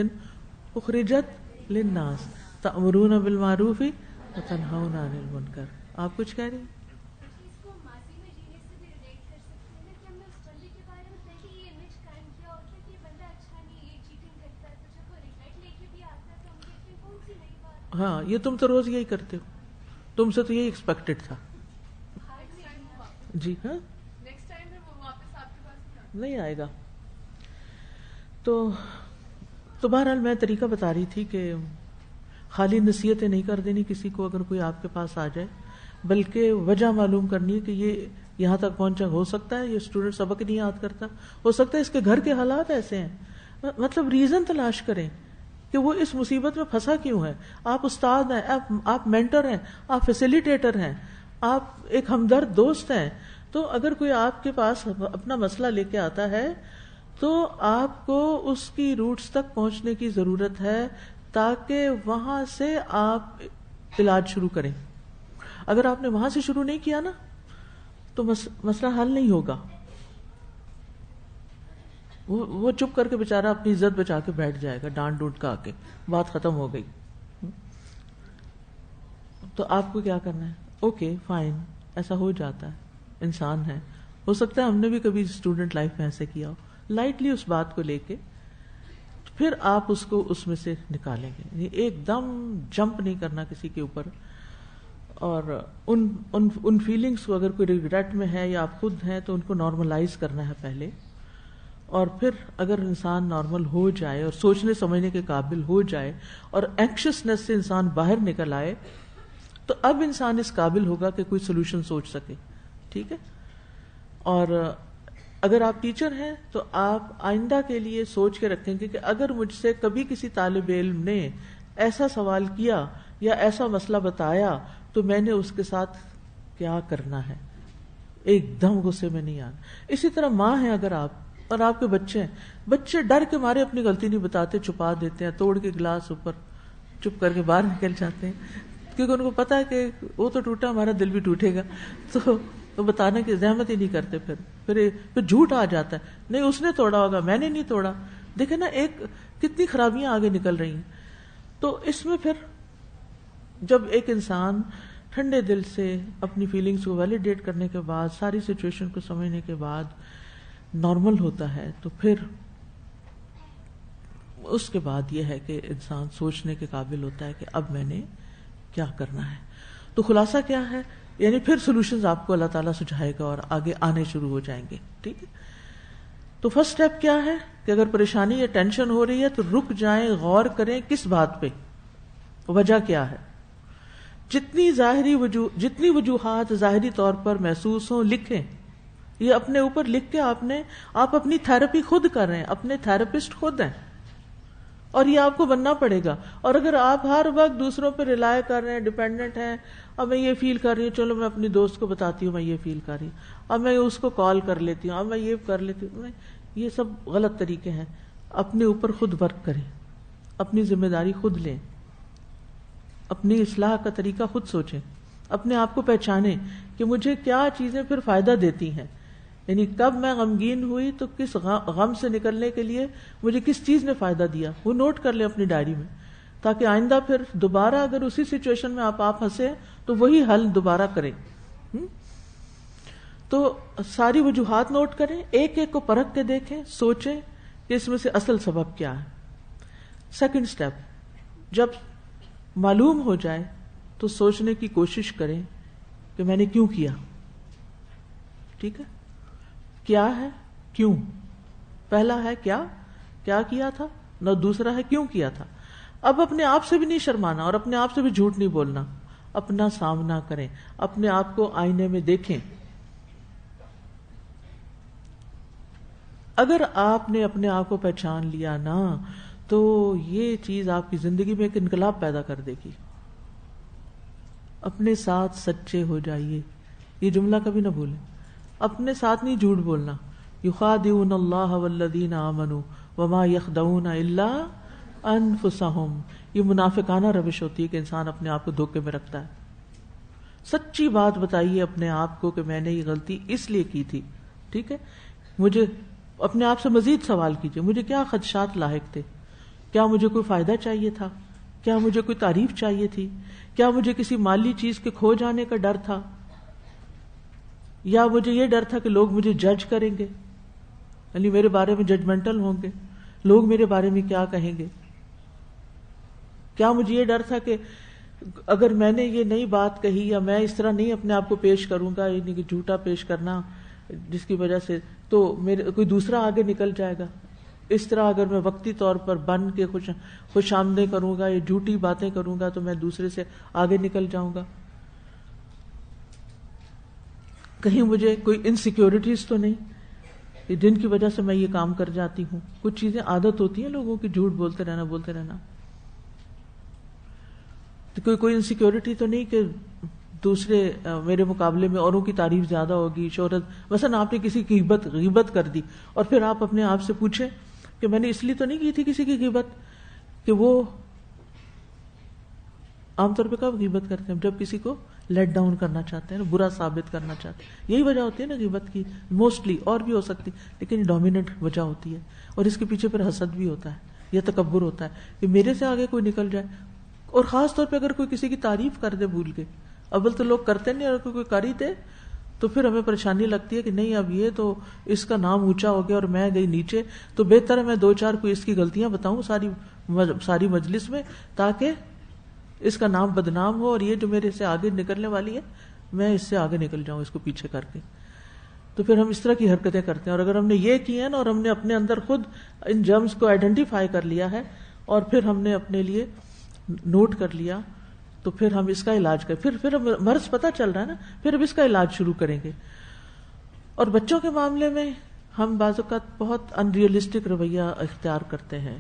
اخرجت للناس تأمرون بالمعروف وتنہون عن المنکر. آپ کچھ کہہ رہی ہیں؟ ہاں، یہ تم تو روز یہی کرتے ہو، تم سے تو یہی ایکسپیکٹڈ تھا. جی ہاں، نہیں آئے گا. تو بہرحال میں طریقہ بتا رہی تھی کہ خالی نصیحتیں نہیں کر دینی کسی کو اگر کوئی آپ کے پاس آ جائے، بلکہ وجہ معلوم کرنی ہے کہ یہ یہاں تک پہنچا. ہو سکتا ہے یہ اسٹوڈنٹ سبق نہیں یاد کرتا، ہو سکتا ہے اس کے گھر کے حالات ایسے ہیں، مطلب ریزن تلاش کریں کہ وہ اس مصیبت میں پھنسا کیوں ہے. آپ استاد ہیں، آپ مینٹر ہیں، آپ فیسیلیٹیٹر ہیں، آپ ایک ہمدرد دوست ہیں، تو اگر کوئی آپ کے پاس اپنا مسئلہ لے کے آتا ہے تو آپ کو اس کی روٹس تک پہنچنے کی ضرورت ہے تاکہ وہاں سے آپ علاج شروع کریں. اگر آپ نے وہاں سے شروع نہیں کیا نا تو مسئلہ حل نہیں ہوگا. وہ چپ کر کے بیچارہ اپنی عزت بچا کے بیٹھ جائے گا، ڈانٹ ڈونٹ کا کے بات ختم ہو گئی. تو آپ کو کیا کرنا ہے؟ اوکے فائن، ایسا ہو جاتا ہے، انسان ہے، ہو سکتا ہے ہم نے بھی کبھی اسٹوڈنٹ لائف میں ایسے کیا ہو. لائٹلی اس بات کو لے کے پھر آپ اس کو اس میں سے نکالیں گے. ایک دم جمپ نہیں کرنا کسی کے اوپر، اور ان فیلنگس کو اگر کوئی ریگریٹ میں ہے یا آپ خود ہیں تو ان کو نارملائز کرنا ہے پہلے. اور پھر اگر انسان نارمل ہو جائے اور سوچنے سمجھنے کے قابل ہو جائے اور اینکشسنس سے انسان باہر نکل آئے تو اب انسان اس قابل ہوگا کہ کوئی سولوشن سوچ سکے. ٹھیک ہے. اور اگر آپ ٹیچر ہیں تو آپ آئندہ کے لیے سوچ کے رکھیں گے کہ اگر مجھ سے کبھی کسی طالب علم نے ایسا سوال کیا یا ایسا مسئلہ بتایا تو میں نے اس کے ساتھ کیا کرنا ہے. ایک دم غصے میں نہیں آنا. اسی طرح ماں ہے اگر آپ اور آپ کے بچے ہیں، بچے ڈر کے مارے اپنی غلطی نہیں بتاتے، چھپا دیتے ہیں، توڑ کے گلاس اوپر چپ کر کے باہر نکل جاتے ہیں کیونکہ ان کو پتا ہے کہ وہ تو ٹوٹا، ہمارا دل بھی ٹوٹے گا. تو بتانے کی زحمت ہی نہیں کرتے. پھر جھوٹ آ جاتا ہے، نہیں اس نے توڑا ہوگا، میں نے نہیں توڑا. دیکھیں نا ایک کتنی خرابیاں آگے نکل رہی ہیں. تو اس میں پھر جب ایک انسان ٹھنڈے دل سے اپنی فیلنگز کو ویلیڈیٹ کرنے کے بعد، ساری سچویشن کو سمجھنے کے بعد نارمل ہوتا ہے تو پھر اس کے بعد یہ ہے کہ انسان سوچنے کے قابل ہوتا ہے کہ اب میں نے کیا کرنا ہے. تو خلاصہ کیا ہے؟ یعنی پھر سولوشنز آپ کو اللہ تعالیٰ سجھائے گا اور آگے آنے شروع ہو جائیں گے. ٹھیک ہے. تو فرسٹ اسٹیپ کیا ہے کہ اگر پریشانی یا ٹینشن ہو رہی ہے تو رک جائیں، غور کریں کس بات پہ، وجہ کیا ہے. جتنی وجوہات ظاہری طور پر محسوس ہوں لکھیں. یہ اپنے اوپر لکھ کے آپ اپنی تھراپی خود کر رہے ہیں، اپنے تھراپسٹ خود ہیں، اور یہ آپ کو بننا پڑے گا. اور اگر آپ ہر وقت دوسروں پہ ریلائی کر رہے ہیں، ڈیپینڈنٹ ہیں، اب میں یہ فیل کر رہی ہوں، چلو میں اپنی دوست کو بتاتی ہوں میں یہ فیل کر رہی ہوں، اب میں اس کو کال کر لیتی ہوں، اب میں یہ کر لیتی ہوں، یہ سب غلط طریقے ہیں. اپنے اوپر خود ورک کریں، اپنی ذمہ داری خود لیں، اپنی اصلاح کا طریقہ خود سوچیں، اپنے آپ کو پہچانیں کہ مجھے کیا چیزیں پھر فائدہ دیتی ہیں. یعنی کب میں غمگین ہوئی تو کس غم سے نکلنے کے لیے مجھے کس چیز نے فائدہ دیا، وہ نوٹ کر لیں اپنی ڈائری میں، تاکہ آئندہ پھر دوبارہ اگر اسی سچویشن میں آپ ہنسے تو وہی حل دوبارہ کریں. تو ساری وجوہات نوٹ کریں، ایک ایک کو پرکھ کے دیکھیں، سوچیں کہ اس میں سے اصل سبب کیا ہے. سیکنڈ اسٹیپ، جب معلوم ہو جائے تو سوچنے کی کوشش کریں کہ میں نے کیوں کیا. ٹھیک ہے. کیا ہے، کیوں. پہلا ہے کیا کیا تھا، نہ دوسرا ہے کیوں کیا تھا. اب اپنے آپ سے بھی نہیں شرمانا اور اپنے آپ سے بھی جھوٹ نہیں بولنا، اپنا سامنا کریں، اپنے آپ کو آئینے میں دیکھیں. اگر آپ نے اپنے آپ کو پہچان لیا نا تو یہ چیز آپ کی زندگی میں ایک انقلاب پیدا کر دے گی. اپنے ساتھ سچے ہو جائیے، یہ جملہ کبھی نہ بھولیں. اپنے ساتھ نہیں جھوٹ بولنا. یخادعون اللہ والذین آمنوا وما یخدعون الا انفسہم. یہ منافقانہ روش ہوتی ہے کہ انسان اپنے آپ کو دھوکے میں رکھتا ہے. سچی بات بتائیے اپنے آپ کو کہ میں نے یہ غلطی اس لیے کی تھی. ٹھیک ہے. مجھے اپنے آپ سے مزید سوال کیجیے، مجھے کیا خدشات لاحق تھے، کیا مجھے کوئی فائدہ چاہیے تھا، کیا مجھے کوئی تعریف چاہیے تھی، کیا مجھے کسی مالی چیز کے کھو جانے کا ڈر تھا، یا مجھے یہ ڈر تھا کہ لوگ مجھے جج کریں گے، یعنی میرے بارے میں ججمنٹل ہوں گے، لوگ میرے بارے میں کیا کہیں گے. کیا مجھے یہ ڈر تھا کہ اگر میں نے یہ نئی بات کہی یا میں اس طرح نہیں اپنے آپ کو پیش کروں گا، یعنی کہ جھوٹا پیش کرنا، جس کی وجہ سے تو میرے کوئی دوسرا آگے نکل جائے گا. اس طرح اگر میں وقتی طور پر بن کے خوش آمدیں کروں گا یا جھوٹی باتیں کروں گا تو میں دوسرے سے آگے نکل جاؤں گا. کہیں مجھے کوئی انسیکیورٹیز تو نہیں جن کی وجہ سے میں یہ کام کر جاتی ہوں. کچھ چیزیں عادت ہوتی ہیں لوگوں کی، جھوٹ بولتے رہنا. تو کوئی انسیکیورٹی تو نہیں کہ دوسرے میرے مقابلے میں اوروں کی تعریف زیادہ ہوگی، شہرت، مثلا آپ نے کسی کی غیبت کر دی اور پھر آپ اپنے آپ سے پوچھیں کہ میں نے اس لیے تو نہیں کی تھی کسی کی غیبت، کہ وہ عام طور پہ کب غیبت کرتے ہیں؟ جب کسی کو لیٹ ڈاؤن کرنا چاہتے ہیں، برا ثابت کرنا چاہتے ہیں، یہی وجہ ہوتی ہے نا غیبت کی موسٹلی، اور بھی ہو سکتی لیکن ڈومیننٹ وجہ ہوتی ہے، اور اس کے پیچھے پھر حسد بھی ہوتا ہے یا تکبر ہوتا ہے کہ میرے سے آگے کوئی نکل جائے، اور خاص طور پہ اگر کوئی کسی کی تعریف کر دے بھول کے، اول تو لوگ کرتے نہیں، اور کوئی کر ہی دے تو پھر ہمیں پریشانی لگتی ہے کہ نہیں اب یہ تو اس کا نام اونچا ہو گیا اور میں گئی نیچے، تو بہتر ہے میں 2-4 کوئی اس کی غلطیاں بتاؤں ساری مجلس میں، تاکہ اس کا نام بدنام ہو، اور یہ جو میرے سے آگے نکلنے والی ہے میں اس سے آگے نکل جاؤں اس کو پیچھے کر کے۔ تو پھر ہم اس طرح کی حرکتیں کرتے ہیں، اور اگر ہم نے یہ کی ہے نا، اور ہم نے اپنے اندر خود ان جرمز کو آئیڈینٹیفائی کر لیا ہے اور پھر ہم نے اپنے لیے نوٹ کر لیا، تو پھر ہم اس کا علاج کریں، پھر مرض پتہ چل رہا ہے نا، پھر اب اس کا علاج شروع کریں گے۔ اور بچوں کے معاملے میں ہم بعض اوقات بہت ان ریئلسٹک رویہ اختیار کرتے ہیں،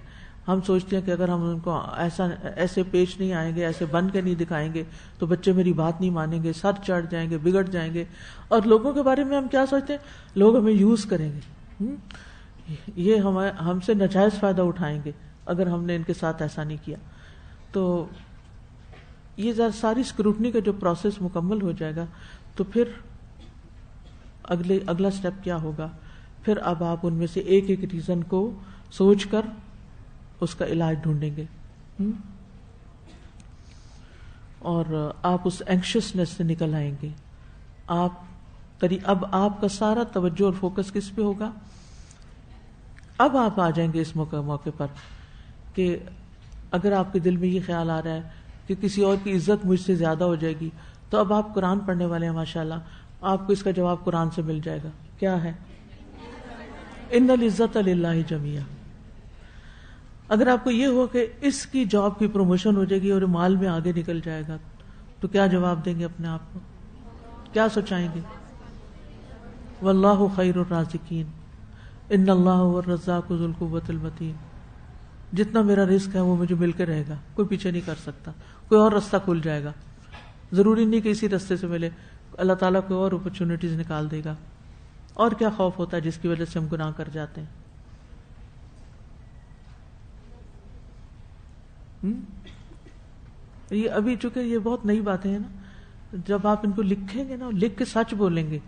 ہم سوچتے ہیں کہ اگر ہم ان کو ایسے پیش نہیں آئیں گے، ایسے بن کے نہیں دکھائیں گے تو بچے میری بات نہیں مانیں گے، سر چڑھ جائیں گے، بگڑ جائیں گے، اور لوگوں کے بارے میں ہم کیا سوچتے ہیں؟ لوگ ہمیں یوز کریں گے، یہ ہم سے ناجائز فائدہ اٹھائیں گے اگر ہم نے ان کے ساتھ ایسا نہیں کیا۔ تو یہ ساری اسکروٹنی کا جو پروسیس مکمل ہو جائے گا تو پھر اگلا سٹیپ کیا ہوگا؟ پھر اب آپ ان میں سے ایک ایک ریزن کو سوچ کر اس کا علاج ڈھونڈیں گے، اور آپ اس اینکشسنس سے نکل آئیں گے۔ اب آپ کا سارا توجہ اور فوکس کس پہ ہوگا؟ اب آپ آ جائیں گے اس موقع پر کہ اگر آپ کے دل میں یہ خیال آ رہا ہے کہ کسی اور کی عزت مجھ سے زیادہ ہو جائے گی، تو اب آپ قرآن پڑھنے والے ہیں ماشاءاللہ، آپ کو اس کا جواب قرآن سے مل جائے گا۔ کیا ہے؟ ان العزت للہ جمیعا۔ اگر آپ کو یہ ہو کہ اس کی جاب کی پروموشن ہو جائے گی اور مال میں آگے نکل جائے گا، تو کیا جواب دیں گے اپنے آپ کو؟ کیا سوچائیں گے؟ واللہ خیر الرازقین ان اللہ هو الرزاق ذو القوۃ المتین۔ جتنا میرا رزق ہے وہ مجھے مل کے رہے گا، کوئی پیچھے نہیں کر سکتا، کوئی اور راستہ کھل جائے گا، ضروری نہیں کہ اسی راستے سے ملے، اللہ تعالیٰ کوئی اور اپرچونٹیز نکال دے گا۔ اور کیا خوف ہوتا ہے جس کی وجہ سے ہم گناہ کر جاتے ہیں؟ یہ ابھی چونکہ یہ بہت نئی باتیں ہیں نا، جب آپ ان کو لکھیں گے نا، لکھ کے سچ بولیں گے،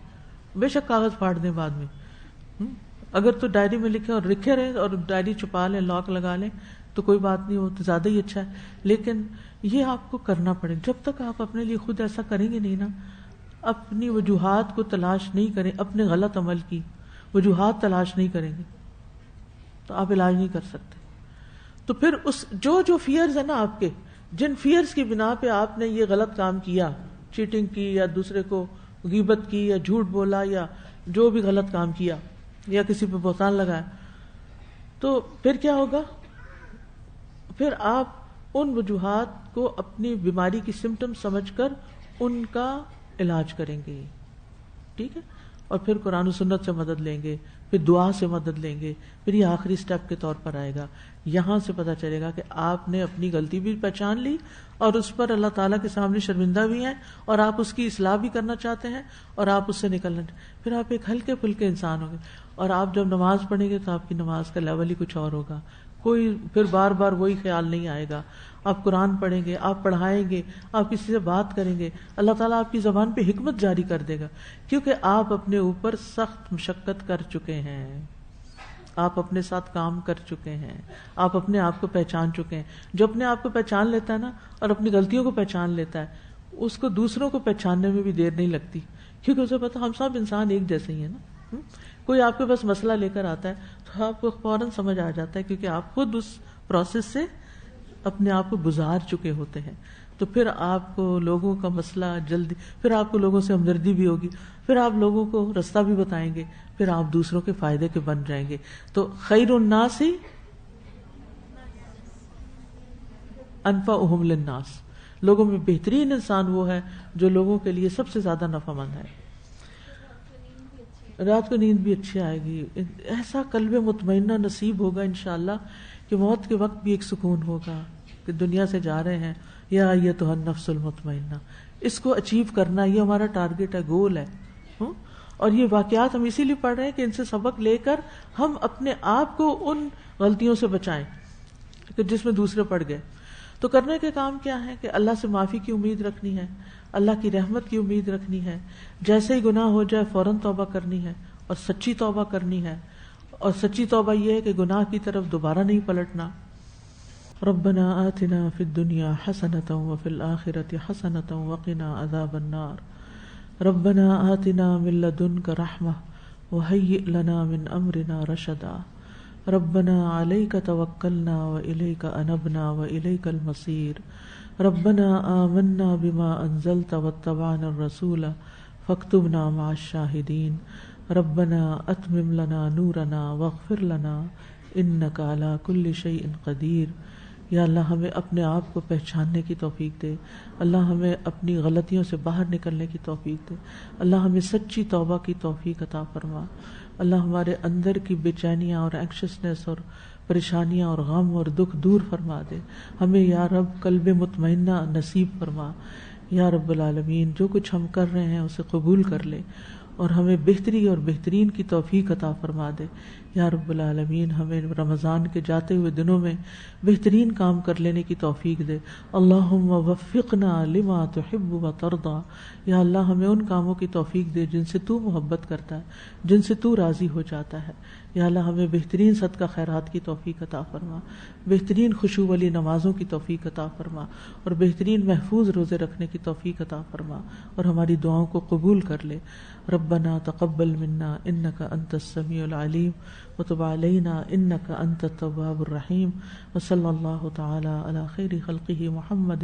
بے شک کاغذ پھاڑ دیں بعد میں، اگر تو ڈائری میں لکھیں اور لکھے رہیں اور ڈائری چھپا لیں، لاک لگا لیں تو کوئی بات نہیں، وہ تو زیادہ ہی اچھا ہے، لیکن یہ آپ کو کرنا پڑے۔ جب تک آپ اپنے لیے خود ایسا کریں گے نہیں نا، اپنی وجوہات کو تلاش نہیں کریں، اپنے غلط عمل کی وجوہات تلاش نہیں کریں گے تو آپ علاج نہیں کر سکتے۔ تو پھر اس جو فیئرز ہیں نا آپ کے، جن فیئرز کی بنا پہ آپ نے یہ غلط کام کیا، چیٹنگ کی یا دوسرے کو غیبت کی یا جھوٹ بولا یا جو بھی غلط کام کیا یا کسی پہ بہتان لگایا، تو پھر کیا ہوگا؟ پھر آپ ان وجوہات کو اپنی بیماری کی سمٹم سمجھ کر ان کا علاج کریں گے، ٹھیک ہے؟ اور پھر قرآن و سنت سے مدد لیں گے، پھر دعا سے مدد لیں گے، پھر یہ آخری سٹیپ کے طور پر آئے گا۔ یہاں سے پتہ چلے گا کہ آپ نے اپنی غلطی بھی پہچان لی اور اس پر اللہ تعالیٰ کے سامنے شرمندہ بھی ہیں، اور آپ اس کی اصلاح بھی کرنا چاہتے ہیں، اور آپ اس سے نکلنا، پھر آپ ایک ہلکے پھلکے انسان ہوں گے۔ اور آپ جب نماز پڑھیں گے تو آپ کی نماز کا لیول ہی کچھ اور ہوگا، کوئی پھر بار بار وہی خیال نہیں آئے گا۔ آپ قرآن پڑھیں گے، آپ پڑھائیں گے، آپ کسی سے بات کریں گے، اللہ تعالیٰ آپ کی زبان پہ حکمت جاری کر دے گا، کیونکہ آپ اپنے اوپر سخت مشقت کر چکے ہیں، آپ اپنے ساتھ کام کر چکے ہیں، آپ اپنے آپ کو پہچان چکے ہیں۔ جو اپنے آپ کو پہچان لیتا ہے نا اور اپنی غلطیوں کو پہچان لیتا ہے، اس کو دوسروں کو پہچاننے میں بھی دیر نہیں لگتی، کیونکہ اسے پتا ہم سب انسان ایک جیسے ہی ہیں نا۔ کوئی آپ کے پاس مسئلہ لے کر آتا ہے تو آپ کو فوراً سمجھ آ جاتا ہے، کیونکہ آپ خود اس پروسیس سے اپنے آپ کو گزار چکے ہوتے ہیں۔ تو پھر آپ کو لوگوں کا مسئلہ جلدی، پھر آپ کو لوگوں سے ہمدردی بھی ہوگی، پھر آپ لوگوں کو راستہ بھی بتائیں گے، پھر آپ دوسروں کے فائدے کے بن جائیں گے۔ تو خیر الناس انفعہم للناس، لوگوں میں بہترین انسان وہ ہے جو لوگوں کے لیے سب سے زیادہ نفع مند ہے۔ رات کو نیند بھی اچھی آئے گی، ایسا قلب مطمئنہ نصیب ہوگا انشاءاللہ کہ موت کے وقت بھی ایک سکون ہوگا کہ دنیا سے جا رہے ہیں، یا ایتھا النفس المطمئنہ. اس کو اچیو کرنا یہ ہمارا ٹارگٹ ہے، گول ہے. اور یہ واقعات ہم اسی لیے پڑھ رہے ہیں کہ ان سے سبق لے کر ہم اپنے آپ کو ان غلطیوں سے بچائیں کہ جس میں دوسرے پڑ گئے. تو کرنے کے کام کیا ہے کہ اللہ سے معافی کی امید رکھنی ہے، اللہ کی رحمت کی امید رکھنی ہے. جیسے ہی گناہ ہو جائے فوراً توبہ کرنی ہے اور سچی توبہ کرنی ہے. اور سچی توبہ یہ ہے کہ گناہ کی طرف دوبارہ نہیں پلٹنا. ربنا آتنا فی الدنیا حسنۃ وفی الآخرۃ حسنۃ وقنا عذاب النار. ربنا آتنا من لدنک رحمۃ وہیئ لنا من امرنا رشدا. ربنا علیک توکلنا والیک انبنا والیک المصیر. ربنا آمنا بما انزلت واتبعنا الرسول فاکتبنا مع الشاہدین. ربنا اتمم لنا نورنا واغفر لنا انک علی کل شیء قدیر. یا اللہ ہمیں اپنے آپ کو پہچاننے کی توفیق دے. اللہ ہمیں اپنی غلطیوں سے باہر نکلنے کی توفیق دے. اللہ ہمیں سچی توبہ کی توفیق عطا فرما. اللہ ہمارے اندر کی بے چینیاں اور اینکشسنس اور پریشانیاں اور غم اور دکھ دور فرما دے. ہمیں یا رب قلب مطمئنہ نصیب فرما. یا رب العالمین جو کچھ ہم کر رہے ہیں اسے قبول کر لے اور ہمیں بہتری اور بہترین کی توفیق عطا فرما دے. یا رب العالمین ہمیں رمضان کے جاتے ہوئے دنوں میں بہترین کام کر لینے کی توفیق دے. اللہم وفقنا لما تحب و ترضی. یا اللہ ہمیں ان کاموں کی توفیق دے جن سے تو محبت کرتا ہے، جن سے تو راضی ہو جاتا ہے. یا اللہ ہمیں بہترین صدقہ خیرات کی توفیق عطا فرما، بہترین خشوع والی نمازوں کی توفیق عطا فرما اور بہترین محفوظ روزے رکھنے کی توفیق عطا فرما اور ہماری دعاؤں کو قبول کر لے. ربنا تقبل منا انک انت السمیع العلیم وتب علینا انک انت التواب الرحیم. وصلی اللہ تعالی علی خیر خلقہ محمد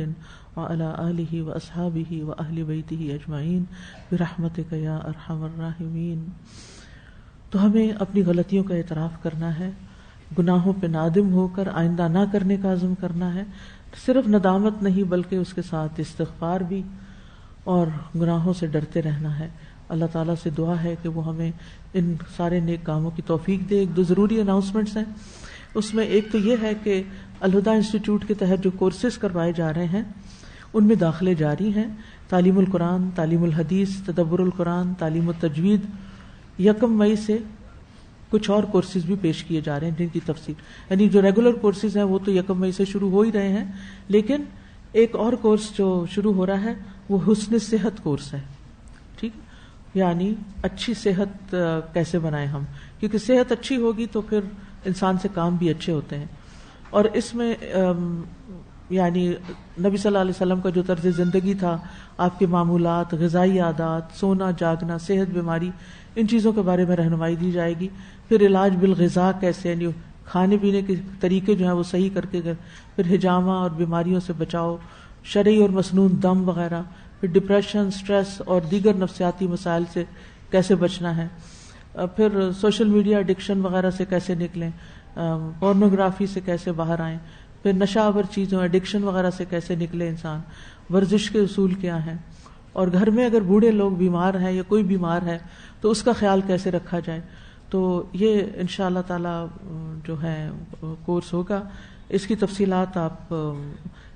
وعلی آلہ واصحابہ واہل بیتہ اجمعین برحمتک یا ارحم الراحمین. تو ہمیں اپنی غلطیوں کا اعتراف کرنا ہے، گناہوں پہ نادم ہو کر آئندہ نہ کرنے کا عزم کرنا ہے. صرف ندامت نہیں بلکہ اس کے ساتھ استغفار بھی اور گناہوں سے ڈرتے رہنا ہے. اللہ تعالیٰ سے دعا ہے کہ وہ ہمیں ان سارے نیک کاموں کی توفیق دے. ایک دو ضروری اناؤنسمنٹس ہیں. اس میں ایک تو یہ ہے کہ الہدیٰ انسٹیٹیوٹ کے تحت جو کورسز کروائے جا رہے ہیں ان میں داخلے جاری ہیں. تعلیم القرآن، تعلیم الحدیث، تدبر القرآن، تعلیم التجوید. 1 مئی سے کچھ اور کورسز بھی پیش کیے جا رہے ہیں جن کی تفصیل، یعنی جو ریگولر کورسز ہیں وہ تو 1 مئی سے شروع ہو ہی رہے ہیں، لیکن ایک اور کورس جو شروع ہو رہا ہے وہ حسن صحت کورس ہے. ٹھیک، یعنی اچھی صحت کیسے بنائیں ہم، کیونکہ صحت اچھی ہوگی تو پھر انسان سے کام بھی اچھے ہوتے ہیں. اور اس میں یعنی نبی صلی اللہ علیہ وسلم کا جو طرز زندگی تھا، آپ کے معمولات، غذائی عادات، سونا جاگنا، صحت، بیماری، ان چیزوں کے بارے میں رہنمائی دی جائے گی. پھر علاج بالغذاء کیسے، یعنی کھانے پینے کے طریقے جو ہیں وہ صحیح کر کے، پھر ہجامہ اور بیماریوں سے بچاؤ، شرعی اور مسنون دم وغیرہ، پھر ڈپریشن، سٹریس اور دیگر نفسیاتی مسائل سے کیسے بچنا ہے، پھر سوشل میڈیا ایڈکشن وغیرہ سے کیسے نکلیں، پورنوگرافی سے کیسے باہر آئیں، پھر نشہ آور چیزوں ایڈکشن وغیرہ سے کیسے نکلے انسان، ورزش کے اصول کیا ہیں، اور گھر میں اگر بوڑھے لوگ بیمار ہیں یا کوئی بیمار ہے تو اس کا خیال کیسے رکھا جائے. تو یہ انشاءاللہ تعالی جو ہے کورس ہوگا. اس کی تفصیلات آپ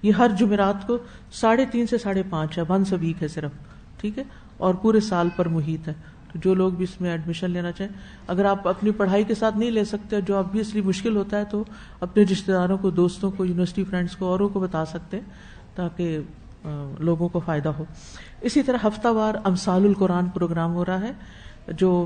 یہ ہر جمعرات کو 3:30 سے 5:30 ہے، 1 ویک ہے صرف. ٹھیک ہے، اور پورے سال پر محیط ہے. تو جو لوگ بھی اس میں ایڈمیشن لینا چاہیں، اگر آپ اپنی پڑھائی کے ساتھ نہیں لے سکتے جو obviously مشکل ہوتا ہے، تو اپنے رشتہ داروں کو، دوستوں کو، یونیورسٹی فرینڈس کو، اوروں کو بتا سکتے ہیں تاکہ لوگوں کو فائدہ ہو. اسی طرح ہفتہ وار امثال القرآن پروگرام ہو رہا ہے جو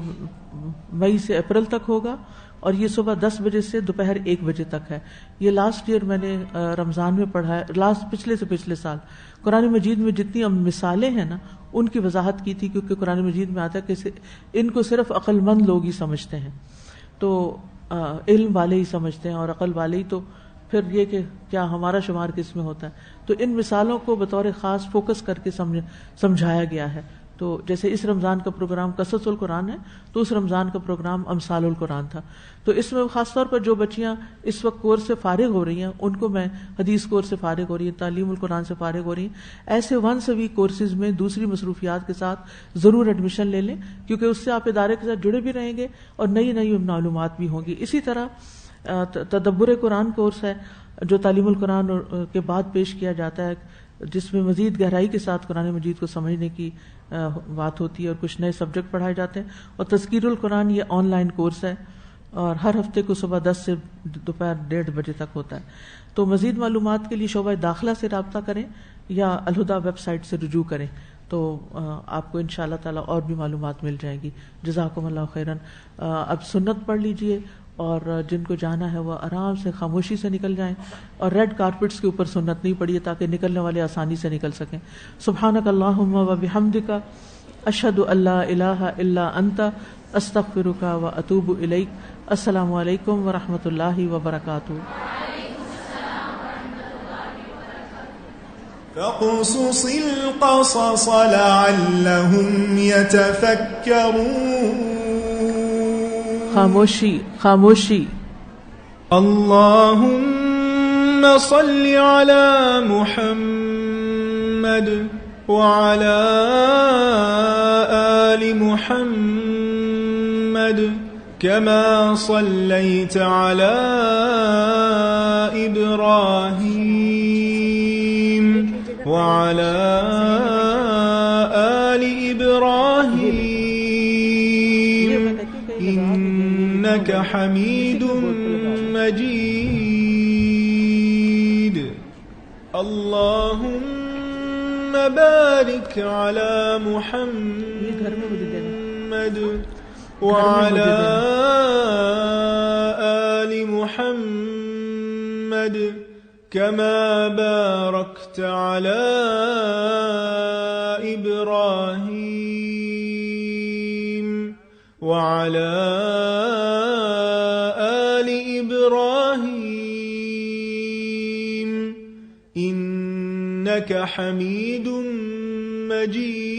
مئی سے اپریل تک ہوگا، اور یہ صبح 10 بجے سے دوپہر 1 بجے تک ہے. یہ لاسٹ ایئر میں نے رمضان میں پڑھا ہے، پچھلے سال قرآن مجید میں جتنی مثالیں ہیں نا ان کی وضاحت کی تھی، کیونکہ قرآن مجید میں آتا ہے کہ ان کو صرف عقل مند لوگ ہی سمجھتے ہیں، تو علم والے ہی سمجھتے ہیں، اور عقل والے ہی، تو پھر یہ کہ کیا ہمارا شمار کس میں ہوتا ہے. تو ان مثالوں کو بطور خاص فوکس کر کے سمجھایا گیا ہے. تو جیسے اس رمضان کا پروگرام قصص القرآن ہے، تو اس رمضان کا پروگرام امثال القرآن تھا. تو اس میں خاص طور پر جو بچیاں اس وقت کورس سے فارغ ہو رہی ہیں ان کو میں حدیث کورس سے فارغ ہو رہی ہیں، تعلیم القرآن سے فارغ ہو رہی ہیں، ایسے 1 ویک کورسز میں دوسری مصروفیات کے ساتھ ضرور ایڈمیشن لے لیں، کیونکہ اس سے آپ ادارے کے ساتھ جڑے بھی رہیں گے اور نئی معلومات بھی ہوں گی. اسی طرح تدبر قرآن کورس ہے جو تعلیم القرآن کے بعد پیش کیا جاتا ہے. جس میں مزید گہرائی کے ساتھ قرآن مجید کو سمجھنے کی بات ہوتی ہے اور کچھ نئے سبجیکٹ پڑھائے جاتے ہیں. اور تذکیر القرآن یہ آن لائن کورس ہے اور ہر ہفتے کو صبح 10 سے دوپہر 1:30 بجے تک ہوتا ہے. تو مزید معلومات کے لیے شعبہ داخلہ سے رابطہ کریں یا الہدیٰ ویب سائٹ سے رجوع کریں تو آپ کو انشاءاللہ تعالی اور بھی معلومات مل جائیں گی. جزاکم اللہ خیرا. اب سنت پڑھ لیجئے اور جن کو جانا ہے وہ آرام سے خاموشی سے نکل جائیں اور ریڈ کارپٹس کے اوپر سنت نہیں پڑھیے تاکہ نکلنے والے آسانی سے نکل سکیں. سبحانک اللہم و بحمدک اشہد ان لا الہ الا انت استغفرک و اتوب الیک. السلام علیکم ورحمۃ اللہ وبرکاتہ. فاقصص القصص لعلهم يتفكرون. خاموشی خاموشی. اللهم صل على محمد وعلى آل محمد كما صليت على إبراهيم وعلى آل إبراهيم إنك حميد مجيد. اللهم بارك على محمد وعلى آل محمد كما باركت على إبراهيم وعلى آل إبراهيم إنك حميد مجيد.